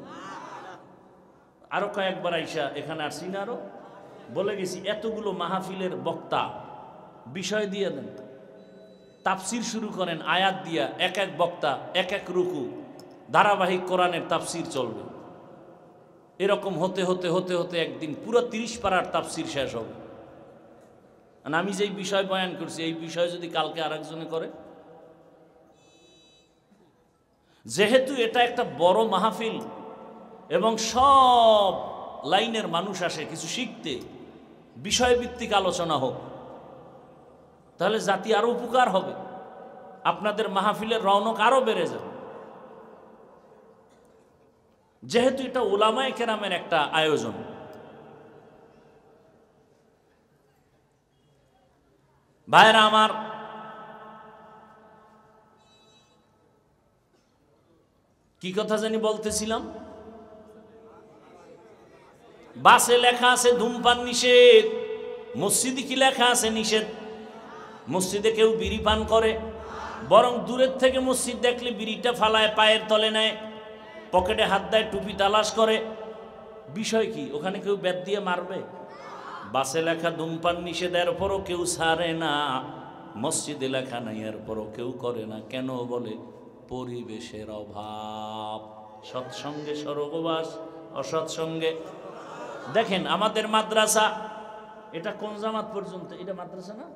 আরো কয়েকবার আইসা এখানে আসছি না, আরো বলে গেছি, এতগুলো মাহফিলের বক্তা বিষয় দিয়ে দেন, তাফসির শুরু করেন আয়াত দিয়া, এক এক বক্তা এক এক রুকু, ধারাবাহিক কোরআনের তাফসির চলবে। এরকম হতে হতে হতে হতে একদিন পুরো 30 পারার তাফসির শেষ হবে। আর আমি যেই বিষয় বয়ান করছি এই বিষয় যদি কালকে আরেকজনে করে, যেহেতু এটা একটা বড় মাহফিল এবং সব লাইনের মানুষ আসে কিছু শিখতে, বিষয়ভিত্তিক আলোচনা হোক, তাহলে জাতি আরো উপকার হবে, আপনাদের মাহফিলের রৌনক আরো বেড়ে যাবে। যেহেতু এটা উলামায়ে কেরামের একটা আয়োজন, ভাইরা আমার, কি কথা জানি বলতেছিলাম, বাসে লেখা আছে ধূমপান নিষেধ, মসজিদে কি লেখা আছে নিষেধ? মসজিদে কেউ বিড়ি পান করে, বরং দূরের থেকে মসজিদ দেখলে বিড়িটা ফালায় পায়ের তলে নেয়, পকেটে হাত দেয়, টুপি তালাশ করে। বিষয় কি? ওখানে কেউ বেত দিয়ে মারবে? বাসে লেখা ধূমপান নিষেধ, এরপরও কেউ ছাড়ে না। মসজিদে লেখা নাই, এরপরও কেউ করে না। কেন? বলে পরিবেশের অভাব। সৎসঙ্গে স্বর্গবাস, অসৎসঙ্গে। দেখেন আমাদের মাদ্রাসা, এটা কোন জামাত পর্যন্ত? এটা মাদ্রাসা না,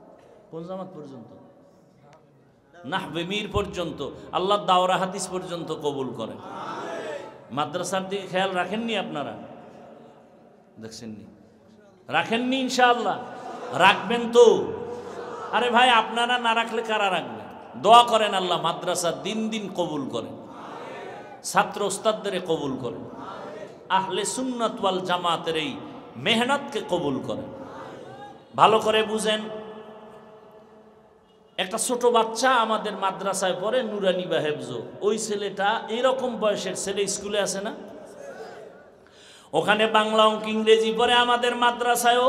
কোন জামাত পর্যন্ত? নাহবে মীর পর্যন্ত, আল্লাহ দাওরা হাদিস পর্যন্ত কবুল করেন। মাদ্রাসার দিকে খেয়াল রাখেননি আপনারা? দেখছেননি? রাখেননি? ইনশাআল্লাহ রাখবেন তো। আরে ভাই, আপনারা না রাখলে কারা রাখবে? দোয়া করেন আল্লাহ মাদ্রাসা দিন দিন কবুল করেন, ছাত্র ওস্তাদদের কবুল করেন, আহলে সুন্নাত ওয়াল জামাতের এই মেহনতকে কবুল করেন। ভালো করে বুঝেন, একটা ছোট বাচ্চা আমাদের মাদ্রাসায় পড়ে, নুরানি বা হেফজো। ওই ছেলেটা এরকম বয়সের ছেলে স্কুলে আছে না, ওখানে বাংলা অঙ্ক ইংরেজি পড়ে, আমাদের মাদ্রাসায়ও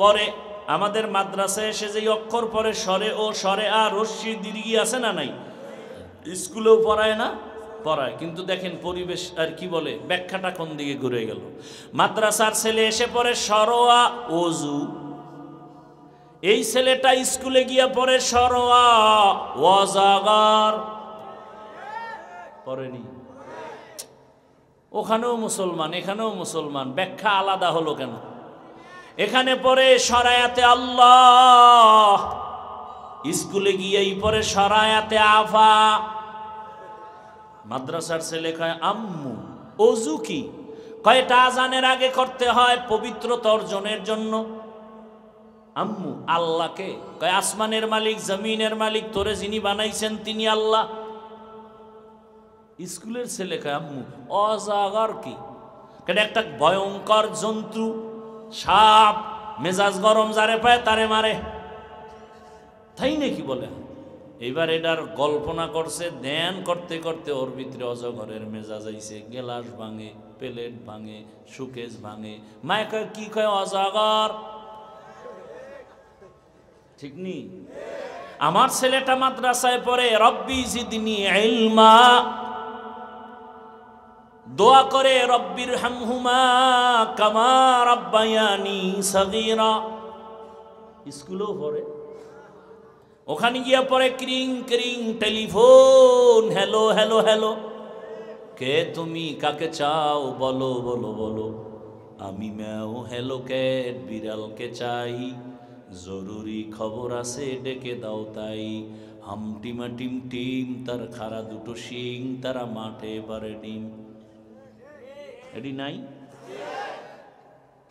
পড়ে। আমাদের মাদ্রাসায় এসে যেই অক্ষর পড়ে, সরে ও, সরে আ, রস্যি, দীর্ঘি আছে না নাই? স্কুলেও পড়ায় না? পড়ায়। কিন্তু দেখেন পরিবেশ আর কি বলে, ব্যাখ্যাটা কোন দিকে ঘুরে গেল। মাদ্রাসার ছেলে এসে পড়ে সরোয়া ওযু, এই ছেলেটা স্কুলে গিয়ে পড়ে সরোয়া ওয়াজাগার। পড়েনি? ওখানেও মুসলমান, এখানেও মুসলমান, ব্যাখ্যা আলাদা হলো কেন? এখানে পড়ে সরায়াতে আল্লাহ, স্কুলে গিয়েই পড়ে সরায়াতে আফা। মাদ্রাসার ছেলে কয় আম্মু ওযু কি? কয়টা আজানের আগে করতে হয় পবিত্রতা অর্জনের জন্য? আম্মু আল্লাহকে। কয় আসমানের মালিক, জমিনের মালিক, তোরে যিনি বানাইছেন তিনি আল্লাহ। স্কুলের ছেলে কয় আম্মু অজাগর কি? কেন? একটা ভয়ঙ্কর জন্তু, সাপ, মেজাজ গরম, যারে পায় তারে মারে, তাই নাকি বলে? এইবার এটার কল্পনা করছে, ধ্যান করতে করতে ওর ভিতরে অজগরের মেজাজ আইছে, গেলাস ভাঙে, প্লেট ভাঙে, সুকেস ভাঙে। মায় কয় কি? কয় অজগর। ঠিক নি? আমার ছেলেটা মাদ্রাসায় পড়ে, রব্বি জিদনি ইলমা, দোয়া করে রব্বির হামহুমা কামা রাব্বায়ানি সাগীরা। স্কুলেও পড়ে, ওখানে গিয়া পড়ে ক্রিং ক্রিং টেলিফোন, হ্যালো হ্যালো হ্যালো, কে তুমি, কাকে চাও, বলো বলো বলো। আমি ম্যাও হ্যালো ক্যাট, বিড়ালকে চাই, জরুরি খবর আছে ডেকে দাও তাই। হামটিমা টিম টিম, তার খাড়া দুটো শিং, তারা মাঠে পারে ডিম। এডি নাই?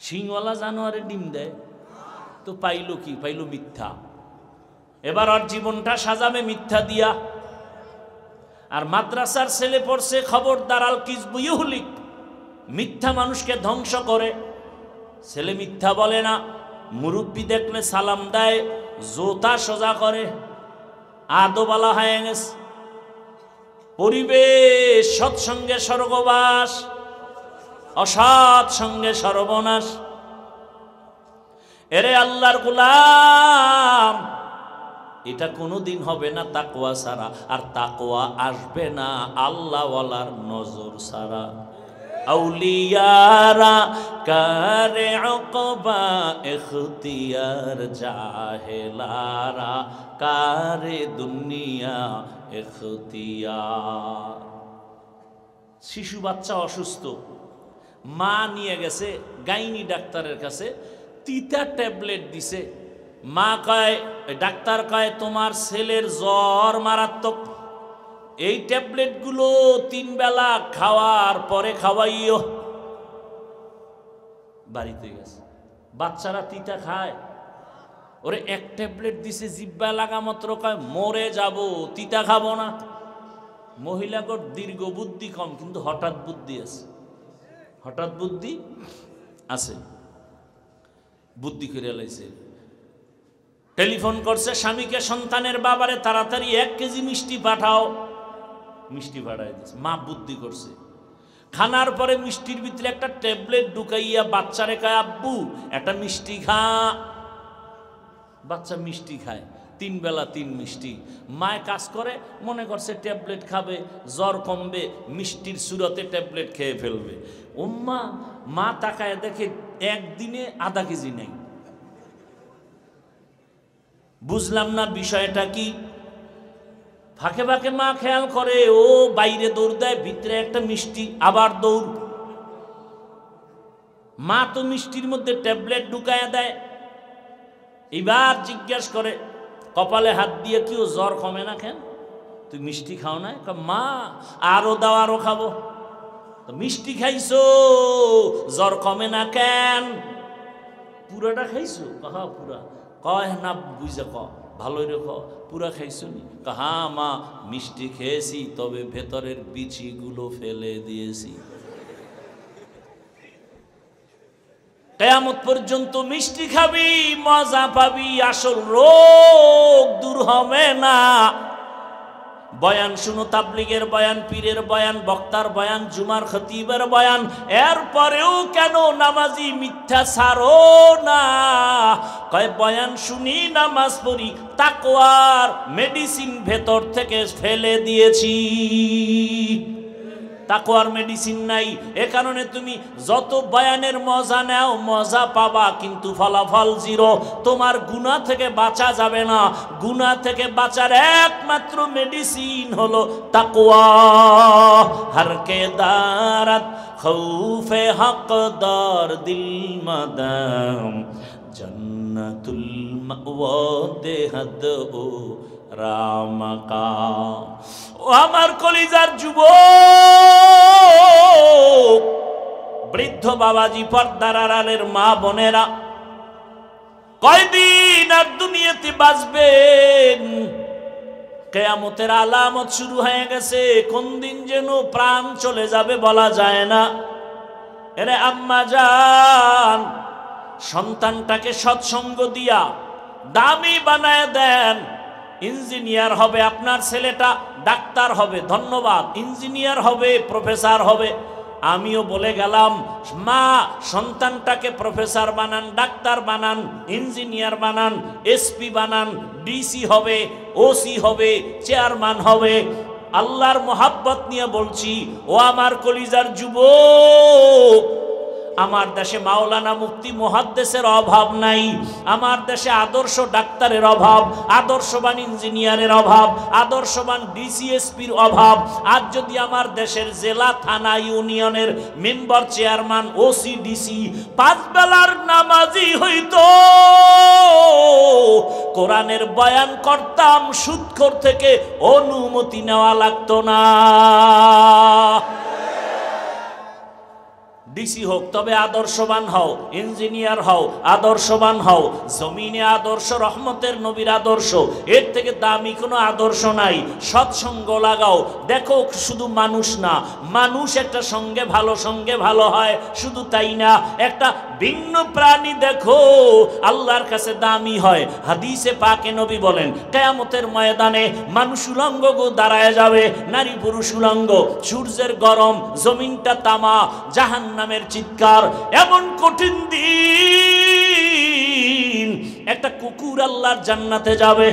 শিংওয়ালা জানোয়ারে ডিম দেয় তো পাইল কি? পাইল মিথ্যা। এবার ওর জীবনটা সাজাবে মিথ্যা দিয়া। আর মাদ্রাসার ছেলে পড়ছে খবরদার, আল কিসবু ইউহলিক, মিথ্যা মানুষকে ধ্বংস করে। ছেলে মিথ্যা বলে না, মুরব্বী দেখলে সালাম দেয়, জোতা সোজা করে, আদোবালা হয়ে গেছে। পরিবেশ সৎসঙ্গে স্বর্গবাস, অসৎ সঙ্গে সর্বনাশ। এরে আল্লাহর গোলাম, এটা কোনোদিন হবে না তাকওয়া ছাড়া, আর তাকওয়া আসবে না আল্লাহওয়ালার নজর ছাড়া। আউলিয়ারা কারে উকবা ইখতিয়ার, জাহেলারা কারে দুনিয়া ইখতিয়ার। শিশু বাচ্চা অসুস্থ, মা নিয়ে গেছে গাইনি ডাক্তারের কাছে, তিতা ট্যাবলেট দিছে। মা কয়, ডাক্তার কয় তোমার ছেলের জ্বর মারাত্মক, এই ট্যাবলেটগুলো 3 বেলা খাওয়ার পরে খাওয়াইও। বাড়িতে গেছে, বাচ্চারা তিতা খায়, ওরে এক ট্যাবলেট দিছে, জিব্বা লাগা মাত্র কয় মরে যাব, তিতা খাবো না। মহিলাগর দীর্ঘ বুদ্ধি কম, কিন্তু হঠাৎ বুদ্ধি আছে, হঠাৎ বুদ্ধি আছে, বুদ্ধি করে লাইছে। টেলিফোন করছে স্বামীকে, সন্তানের বাবারে তাড়াতাড়ি 1 কেজি মিষ্টি পাঠাও। মিষ্টি পাঠাই দিচ্ছে, মা বুদ্ধি করছে। খানার পরে মিষ্টির ভিতরে একটা ট্যাবলেট ঢুকাইয়া বাচ্চারে কয় আব্বু একটা মিষ্টি খা। বাচ্চা মিষ্টি খায়, 3 বেলা 3 মিষ্টি। মায় কাজ করে, মনে করছে ট্যাবলেট খাবে, জ্বর কমবে, মিষ্টির সুরতে ট্যাবলেট খেয়ে ফেলবে। মা তাকায় দেখে একদিনে আধা কেজি নেই। বুঝলাম না বিষয়টা কি। ফাঁকে ফাঁকে মা খেয়াল করে, ও বাইরে দৌড় দেয়, ভিতরে একটা মিষ্টি, আবার দৌড়। মা তো মিষ্টির মধ্যে ট্যাবলেট ঢুকায় দেয়। এবার জিজ্ঞাসা করে, কপালে হাত দিয়ে, কি ও জ্বর কমে না কেন? তুই মিষ্টি খাও না? মা আরো দাও, আরো খাবো। মিষ্টি খাইছো, জ্বর কমে না কেন? পুরাটা খাইছো? কাহা পুরা? কয় না বুঝে ক, ভালোই রেখ, পুরা খাইছো নি? কাহা মা মিষ্টি খেয়েছি, তবে ভেতরের বিচিগুলো ফেলে দিয়েছি। কিয়ামত পর্যন্ত মিষ্টি খাবি, মজা পাবি, আসল রোগ দূর হবে না। বয়ান শুনো, তাবলীগের বয়ান, পীরের বয়ান, বক্তার বয়ান, জুমার খতিবের বয়ান, এরপরেও কেন নামাজি মিথ্যা ছাড়ো না? কয় বয়ান শুনি, নামাজ পড়ি, তাকওয়ার মেডিসিন ভেতর থেকে ফেলে দিয়েছি। তাকওয়ার মেডিসিন নাই। এ কারণে তুমি যত বয়ানের মজা নাও, মজা পাবা, কিন্তু ফলাফল জিরো। তোমার গুনাহ থেকে বাঁচা যাবে না। গুনাহ থেকে বাঁচার একমাত্র মেডিসিন হলো তাকওয়া। হর কে দারাত খৌফে হকদার দিল মাদাম, জান্নাতুল মাওয়া দেহাদ ও রামকা। ও আমার কলিজার যুবক, বৃদ্ধ বাবাজি, পর্দার আড়ালের মা বোনেরা, কয়দিন আর দুনিয়াতে বাঁচবেন? কিয়ামতের আলামত শুরু হয়ে গেছে। কোন দিন যেন প্রাণ চলে যাবে বলা যায় না। এরে আম্মা জান, সন্তানটাকে সৎসঙ্গ দিয়া দামি বানায় দেন। ইঞ্জিনিয়ার হবে আপনার ছেলেটা, ডাক্তার হবে, ধন্যবাদ। ইঞ্জিনিয়ার হবে, প্রফেসর হবে। আমিও বলে গেলাম, মা সন্তানটাকে প্রফেসর বানান, ডাক্তার বানান, ইঞ্জিনিয়ার বানান, এসপি বানান, ডিসি হবে, ওসি হবে, চেয়ারম্যান হবে। আল্লাহর মোহাব্বত নিয়ে বলছি, ও আমার কলিজার যুবক, আমার দেশে মাওলানা মুফতি মুহাদ্দিসের অভাব নাই। আমার দেশে আদর্শ ডাক্তারের অভাব, আদর্শবান ইঞ্জিনিয়ারের অভাব, আদর্শবান ডিসিএসপির অভাব। আজ যদি আমার দেশের জেলা, থানা, ইউনিয়নের মেম্বার, চেয়ারম্যান, ওসি, ডিসি 5 বেলার নামাজি হইতো, কোরআনের বয়ান করতাম, সুদখোর থেকে অনুমতি নেওয়া লাগতো না। ডিসি হোক, তবে আদর্শবান হও, ইঞ্জিনিয়ার হও, আদর্শবান হও। জমিনে আদর্শ রহমতের নবীর আদর্শ, এর থেকে দামি কোনো আদর্শ নাই। সৎসঙ্গ লাগাও, দেখো শুধু মানুষ না, মানুষ একটা সঙ্গে ভালো হয়, শুধু তাই না, একটা ভিন্ন প্রাণী দেখো আল্লাহর কাছে দামি হয়। হাদিসে পাকে নবী বলেন, কিয়ামতের ময়দানে মানুষ উলঙ্গ দাঁড়ায় যাবে, নারী পুরুষ উলঙ্গ, সূর্যের গরম, জমিনটা তামা, জাহান্নামের চিৎকার। এমন কঠিন দিন, একটা কুকুর আল্লাহর জান্নাতে যাবে।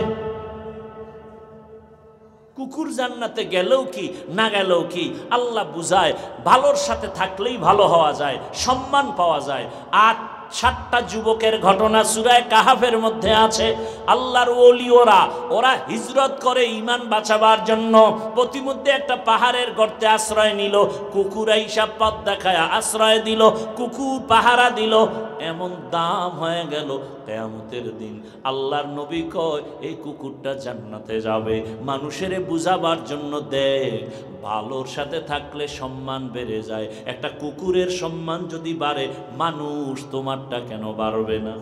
কুকুর জান্নাতে গেলেও কি না গেলেও কি, আল্লাহ বুঝায় ভালোর সাথে থাকলেই ভালো হওয়া যায়, সম্মান পাওয়া যায়। 7টা যুবকের ঘটনা সূরা কাহাফের মধ্যে আছে। আল্লাহর ওলি ওরা হিজরত করে ঈমান বাঁচাবার জন্য প্রতিমধ্যে একটা পাহাড়ের গর্তে আশ্রয় নিল। কুকুর আইসা পথ দেখায় আশ্রয় দিল, কুকুর পাহারা দিল। এমন দাম হয়ে গেল, কিয়ামতের দিন আল্লাহর নবী কয় এই কুকুরটা জান্নাতে যাবে। মানুষের বুঝাবার জন্য দেখ, ভালোর সাথে থাকলে সম্মান বেড়ে যায়। একটা কুকুরের সম্মান যদি বাড়ে, মানুষ তোমারটা কেন বাড়বে না?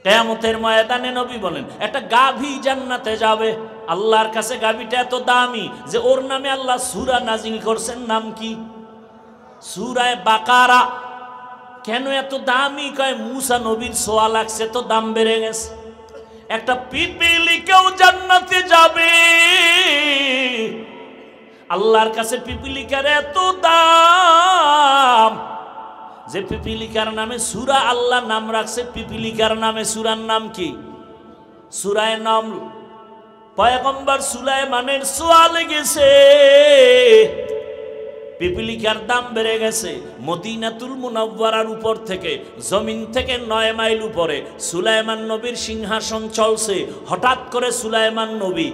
কিয়ামতের ময়দানে নবী বলেন একটা গাভী জান্নাতে যাবে। আল্লাহর কাছে গাভীটা এত দামি যে ওর নামে আল্লাহ সূরা নাজিল করছেন। নাম কি? সূরা বাকারা। কেন এত দামি? কয় মুসা নবীর সোয়া লাগছে তো দাম বেড়ে গেছে। একটা পিপিলিকাও জান্নাতে যাবে। আল্লাহর কাছে পিপিলিকার এত দাম যে পিপিলিকার নামে সূরা আল্লাহ নাম রাখছে। পিপিলিকার নামে সূরার নাম কি? সূরা নামল। পয়গম্বর সুলাইমানের সোয়া লেগেছে, পিপিলিকার দাম বেড়ে গেছে। মদিনাতুল মুনাওয়ারার উপর থেকে, জমিন থেকে 9 মাইল উপরে সুলাইমান নবীর সিংহাসন চলছে। হঠাৎ করে সুলাইমান নবী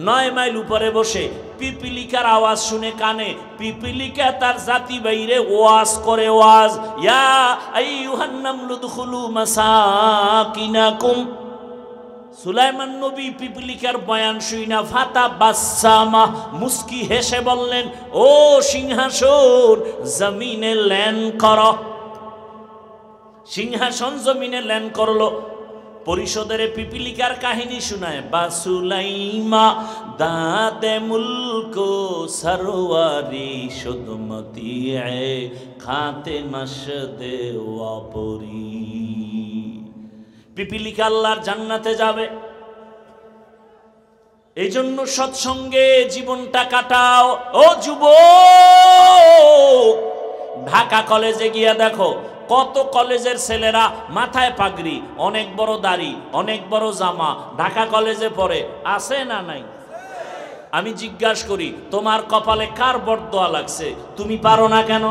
9 মাইল উপরে বসে পিপিলিকার আওয়াজ শুনে কানে, পিপিলিকা তার জাতি বাইরে ওয়াজ করে। ওয়াজ, ইয়া আইয়ুহান নামলু দুখুলু মাসাকিনাকুম। সুলাইমান নবী পিপিলিকার বয়ান শুইনা ফাতা বাসামা, মুস্কি হেসে বললেন, ও সিংহাসন জমিনে ল্যান্ড করো। সিংহাসন জমিনে ল্যান্ড করলো। পরিষদের পিপিলিকার কাহিনী শোনায়, বাসুলাইমা দাদে মুলকো সরওয়ারি সুদমতি এ খাতে মশদে ওয়াপরি। পিপিলিকা আল্লাহর জান্নাতে যাবে। এই জন্য সৎসঙ্গে জীবনটা কাটাও। ও যুবক, ঢাকা কলেজে গিয়া দেখো কত কলেজের ছেলেরা মাথায় পাগড়ি, অনেক বড় দাড়ি, অনেক বড় জামা, ঢাকা কলেজে পড়ে। আছে না নাই? আমি জিজ্ঞাসা করি, তোমার কপালে কার বরদোয়া লাগছে? তুমি পারো না কেন?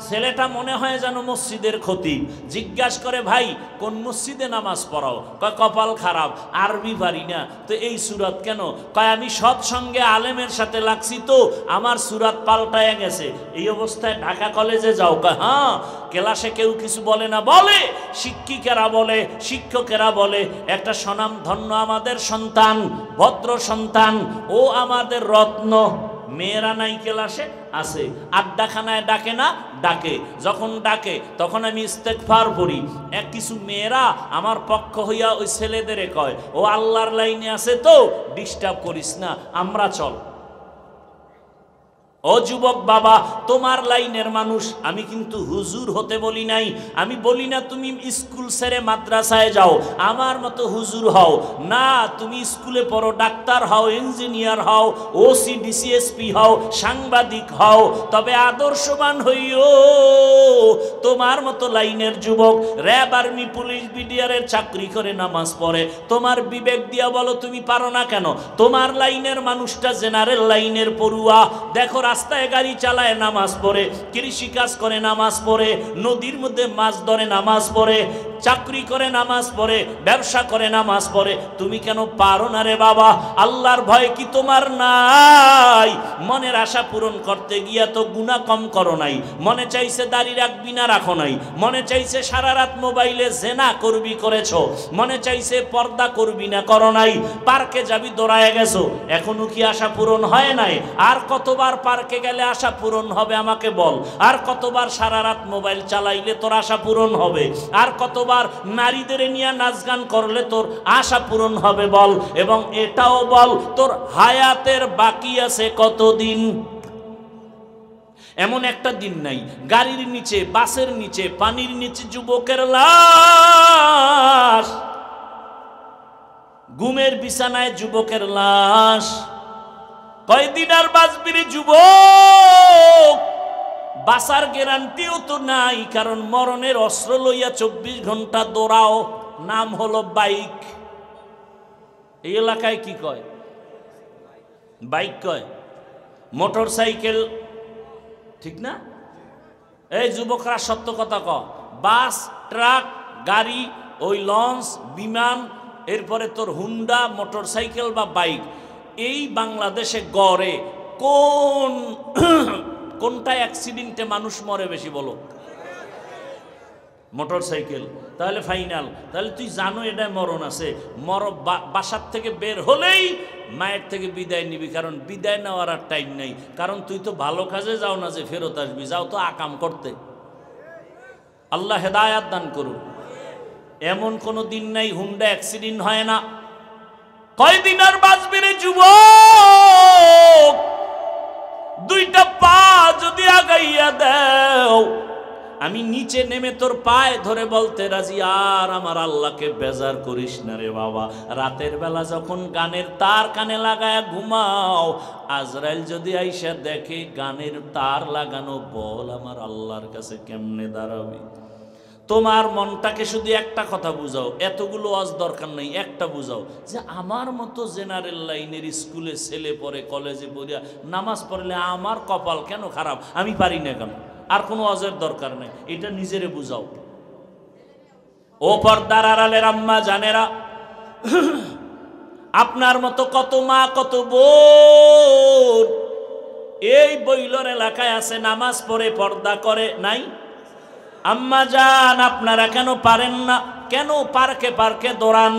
ছেলেটা মনে হয় যেন মসজিদের খতিব। জিজ্ঞাসা করে, ভাই কোন মসজিদে নামাজ পড়াও? কয় কপাল খারাপ, আরবি পারি না। তো এই সুরাত কেন? কয় আমি সৎসঙ্গে আলেমের সাথে লাগছি তো আমার সুরাত পাল্টায় গেছে। এই অবস্থায় ঢাকা কলেজে যাও? কয় হ্যাঁ। ক্লাসে কেউ কিছু বলে না? বলে, শিক্ষিকেরা বলে, শিক্ষকেরা বলে। একটা স্বনাম ধন্য আমাদের সন্তান, ভদ্র সন্তান, ও আমাদের রত্ন। মেয়েরা নাই ক্লাসে? আছে। আড্ডাখানায় ডাকে না? ডাকে। যখন ডাকে তখন আমি ইস্তেগফার পড়ি। কিছু মেয়েরা আমার পক্ষ হইয়া ওই ছেলেদের কয়, ও আল্লাহর লাইনে আছে তো ডিস্টার্ব করিস না, আমরা চল। ও যুবক বাবা, তোমার লাইনের মানুষ। আমি কিন্তু হুজুর হতে বলি নাই। আমি বলি না তুমি স্কুল ছেড়ে মাদ্রাসায় যাও, আমার মতো হুজুর হও না। তুমি স্কুলে পড়ো, ডাক্তার হও, ইঞ্জিনিয়ার হও, ওসি ডিসিএসপি হও, সাংবাদিক হও, তবে আদর্শবান হইও। তোমার মতো লাইনের যুবক র্যাব, আর্মি, পুলিশ, বিডিআরের চাকরি করে নামাজ পড়ে। তোমার বিবেক দিয়া বলো তুমি পারো না কেন? তোমার লাইনের মানুষটা জেনারেল লাইনের পড়ুয়া। দেখো রাস্তায় গাড়ি চালায় নামাজ পড়ে, কৃষি কাজ করে নামাজ পড়ে, নদীর মধ্যে মাছ ধরে নামাজ পড়ে, চাকরি করে নামাজ পড়ে, ব্যবসা করে নামাজ পড়ে, তুমি কেন পারো না রে বাবা? আল্লাহর ভয় কি তোমার নাই? মনের আশা পূরণ করতে গিয়া তো গুনাহ কম করো নাই। মনে চাইছে দাড়ি রাখবি না, রাখো নাই। মনে চাইছে সারা রাত মোবাইলে জেনা করবি, করেছো। মনে চাইছে পর্দা করবি না, করো নাই। পার্কে যাবি, দৌড়ায় গেছো, এখনো কি আশা পূরণ হয় নাই? আর কতবার পার্কে গেলে আশা পূরণ হবে আমাকে বল? আর কতবার সারা রাত মোবাইল চালাইলে তোর আশা পূরণ হবে? আর কতবার নারীদের নিয়ে নাচ গান করলে তোর আশা পূরণ হবে বল? এবং এটাও বল, তোর হায়াতের বাকি আছে কতদিন? এমন একটা দিন নাই গাড়ির নিচে, বাসের নিচে, পানির নিচে যুবকের লাশ, ঘুমের বিছানায় যুবকের লাশ। কয়দিন আর বাঁচবি রে যুবক? বাঁচার গ্যারান্টিও তো নাই, কারণ মরণের অস্ত্র লইয়া 24 ঘন্টা দৌড়াও, নাম হলো বাইক। এই এলাকায় কি কয়? বাইক কয়, মোটর সাইকেল, ঠিক না? এই যুবকরা সত্য কথা ক। বাস, ট্রাক, গাড়ি, ওই লঞ্চ, বিমান, এরপরে তোর হুন্ডা, মোটর সাইকেল বা বাইক, এই বাংলাদেশে গড়ে কোনটা অ্যাক্সিডেন্টে মানুষ মরে বেশি বলো? Motor cycle. তাহলে ফাইনাল, তাহলে তুই জানো এটা মরণ আছে। বাসার থেকে বের হলেই মায়ের থেকে বিদায় নিবি, কারণ বিদায় নেওয়ার আর টাইম নেই। কারণ তুই তো ভালো কাজে যাও না যে ফেরত আসবি, যাও তো আকাম করতে। আল্লাহ হেদায়াত দান করুন। এমন কোনো দিন নাই হুন্ডা অ্যাক্সিডেন্ট হয় না। কয়দিন আর বাঁচবি রে যুবক? দুইটা পা যদি আগাইয়া দেও, আমি নিচে নেমে তোর পায়ে ধরে বলতে রাজি, আর আমার আল্লাহকে বেজার করিস না রে বাবা। রাতের বেলা যখন গানের তার কানে লাগায় ঘুমাও, আজরাইল যদি আইসা দেখে গানের তার লাগানো, বল আমার আল্লাহর কাছে কেমনে দাঁড়াবি? তোমার মনটাকে শুধু একটা কথা বুঝাও, এতগুলো আজ দরকার নেই, একটা বুঝাও যে আমার মতো জেনারেল লাইনের স্কুলে ছেলে পড়ে, কলেজে পড়িয়া নামাজ পড়লে আমার কপাল কেন খারাপ, আমি পারি না কেন? আর কোনো অজের দরকার নেই, এটা নিজেরে বুঝাও। ও পর্দার আড়ালের আম্মা জানেরা, আপনার মতো কত মা, কত বোন এই বইলর এলাকায় আছে, নামাজ পড়ে, পর্দা করে, নাই? আম্মা জান, আপনারা কেন পারেন না? কেন পার্কে পার্কে দৌড়ান?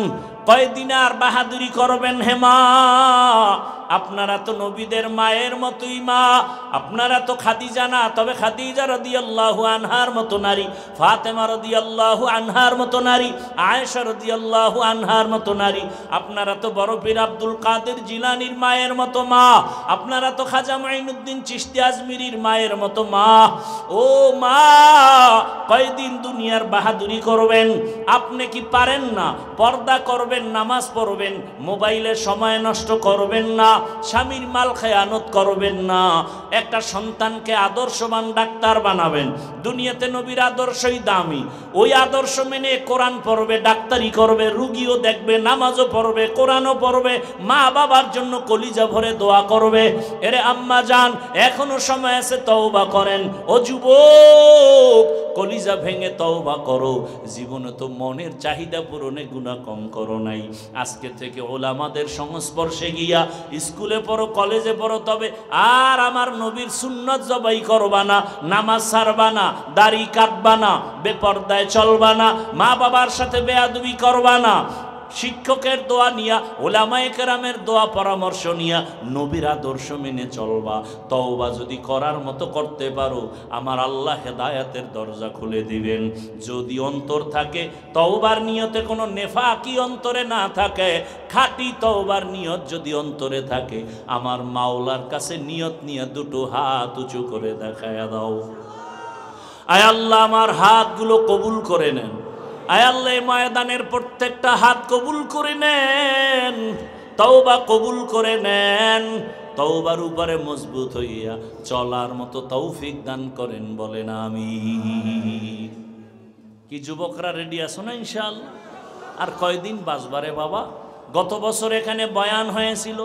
কয়দিন আর বাহাদুরি করবেন হে মা? আপনারা তো নবীদের মায়ের মতোই মা। আপনারা তো খাদিজা না, তবে খাদিজা রাদিয়াল্লাহু আনহার মতো নারী, ফাতেমা রাদিয়াল্লাহু আনহার মতো নারী, আয়েশা রাদিয়াল্লাহু আনহার মতো নারী। আপনারা তো বড় পীর আব্দুল কাদের জিলানীর মায়ের মতো মা। আপনারা তো খাজা মুঈনুদ্দিন চিশতি আজমিরির মায়ের মতো মা। ও মা, কয়দিন দুনিয়ার বাহাদুরি করবেন? আপনি কি পারেন না? পর্দা করবেন, নামাজ পড়বেন, মোবাইলে সময় নষ্ট করবেন না, স্বামীর মাল খেয়ানত করবেন না, একটা সন্তানকে আদর্শবান ডাক্তার বানাবেন। দুনিয়াতে নবীর আদর্শই দামি, ওই আদর্শ মেনে কোরআন পড়বে, ডাক্তারি করবে, রুগীও দেখবে, নামাজও পড়বে, কোরআনও পড়বে, মা বাবার জন্য কলিজা ভরে দোয়া করবে। এরে আম্মা জান, এখনো সময় আছে, তওবা করেন। ও যুবক, কলিজা ভেঙে তওবা করো। জীবনে তো মনের চাহিদা পূরণে গুনাহ কম করো নাই। আজকে থেকে ওলামাদের সংস্পর্শে গিয়া স্কুলে পড়ো, কলেজে পড়ো, তবে আর আমার নবীর সুন্নাত জবাই করবা না, নামাজ ছাড়বা না, দাড়ি কাটবা না, বেপরদায় চলবা না, মা বাবার সাথে বেয়াদবি করবা না, শিক্ষকের দোয়া নিয়া, ওলামায়ে কেরামের দোয়া পরামর্শ নিয়া নবীর আদর্শ মেনে চলবা। তওবা যদি করার মতো করতে পারো, আমার আল্লাহ হেদায়েতের দরজা খুলে দিবেন। যদি অন্তর থাকে তওবার নিয়তে কোনো নেফাকি অন্তরে না থাকে, খাঁটি তওবার নিয়ত যদি অন্তরে থাকে, আমার মাওলার কাছে নিয়ত নিয়ে দুটো হাত উঁচু করে দেখায়া দাও। আয় আল্লাহ, আমার হাতগুলো কবুল করে নেন। আয় আল্লাহ, ময়দানের প্রত্যেকটা হাত কবুল করে নেন, তওবা কবুল করে নেন। তওবার উপরে মজবুত হইয়া চলার মতো তৌফিক দান করেন, বলেন আমিন। কি যুবকরা রেডি আছো না ইনশাআল্লাহ? আর কয়দিন বাঁচবারে বাবা? গত বছর এখানে বয়ান হয়েছিল,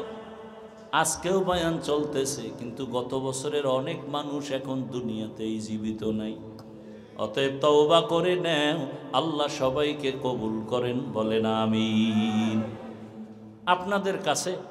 আজকেও বয়ান চলতেছে, কিন্তু গত বছরের অনেক মানুষ এখন দুনিয়াতেই জীবিত নাই। অতএব তওবা করে নেও, আল্লাহ সবাইকে কবুল করেন, বলেন আমিন। আপনাদের কাছে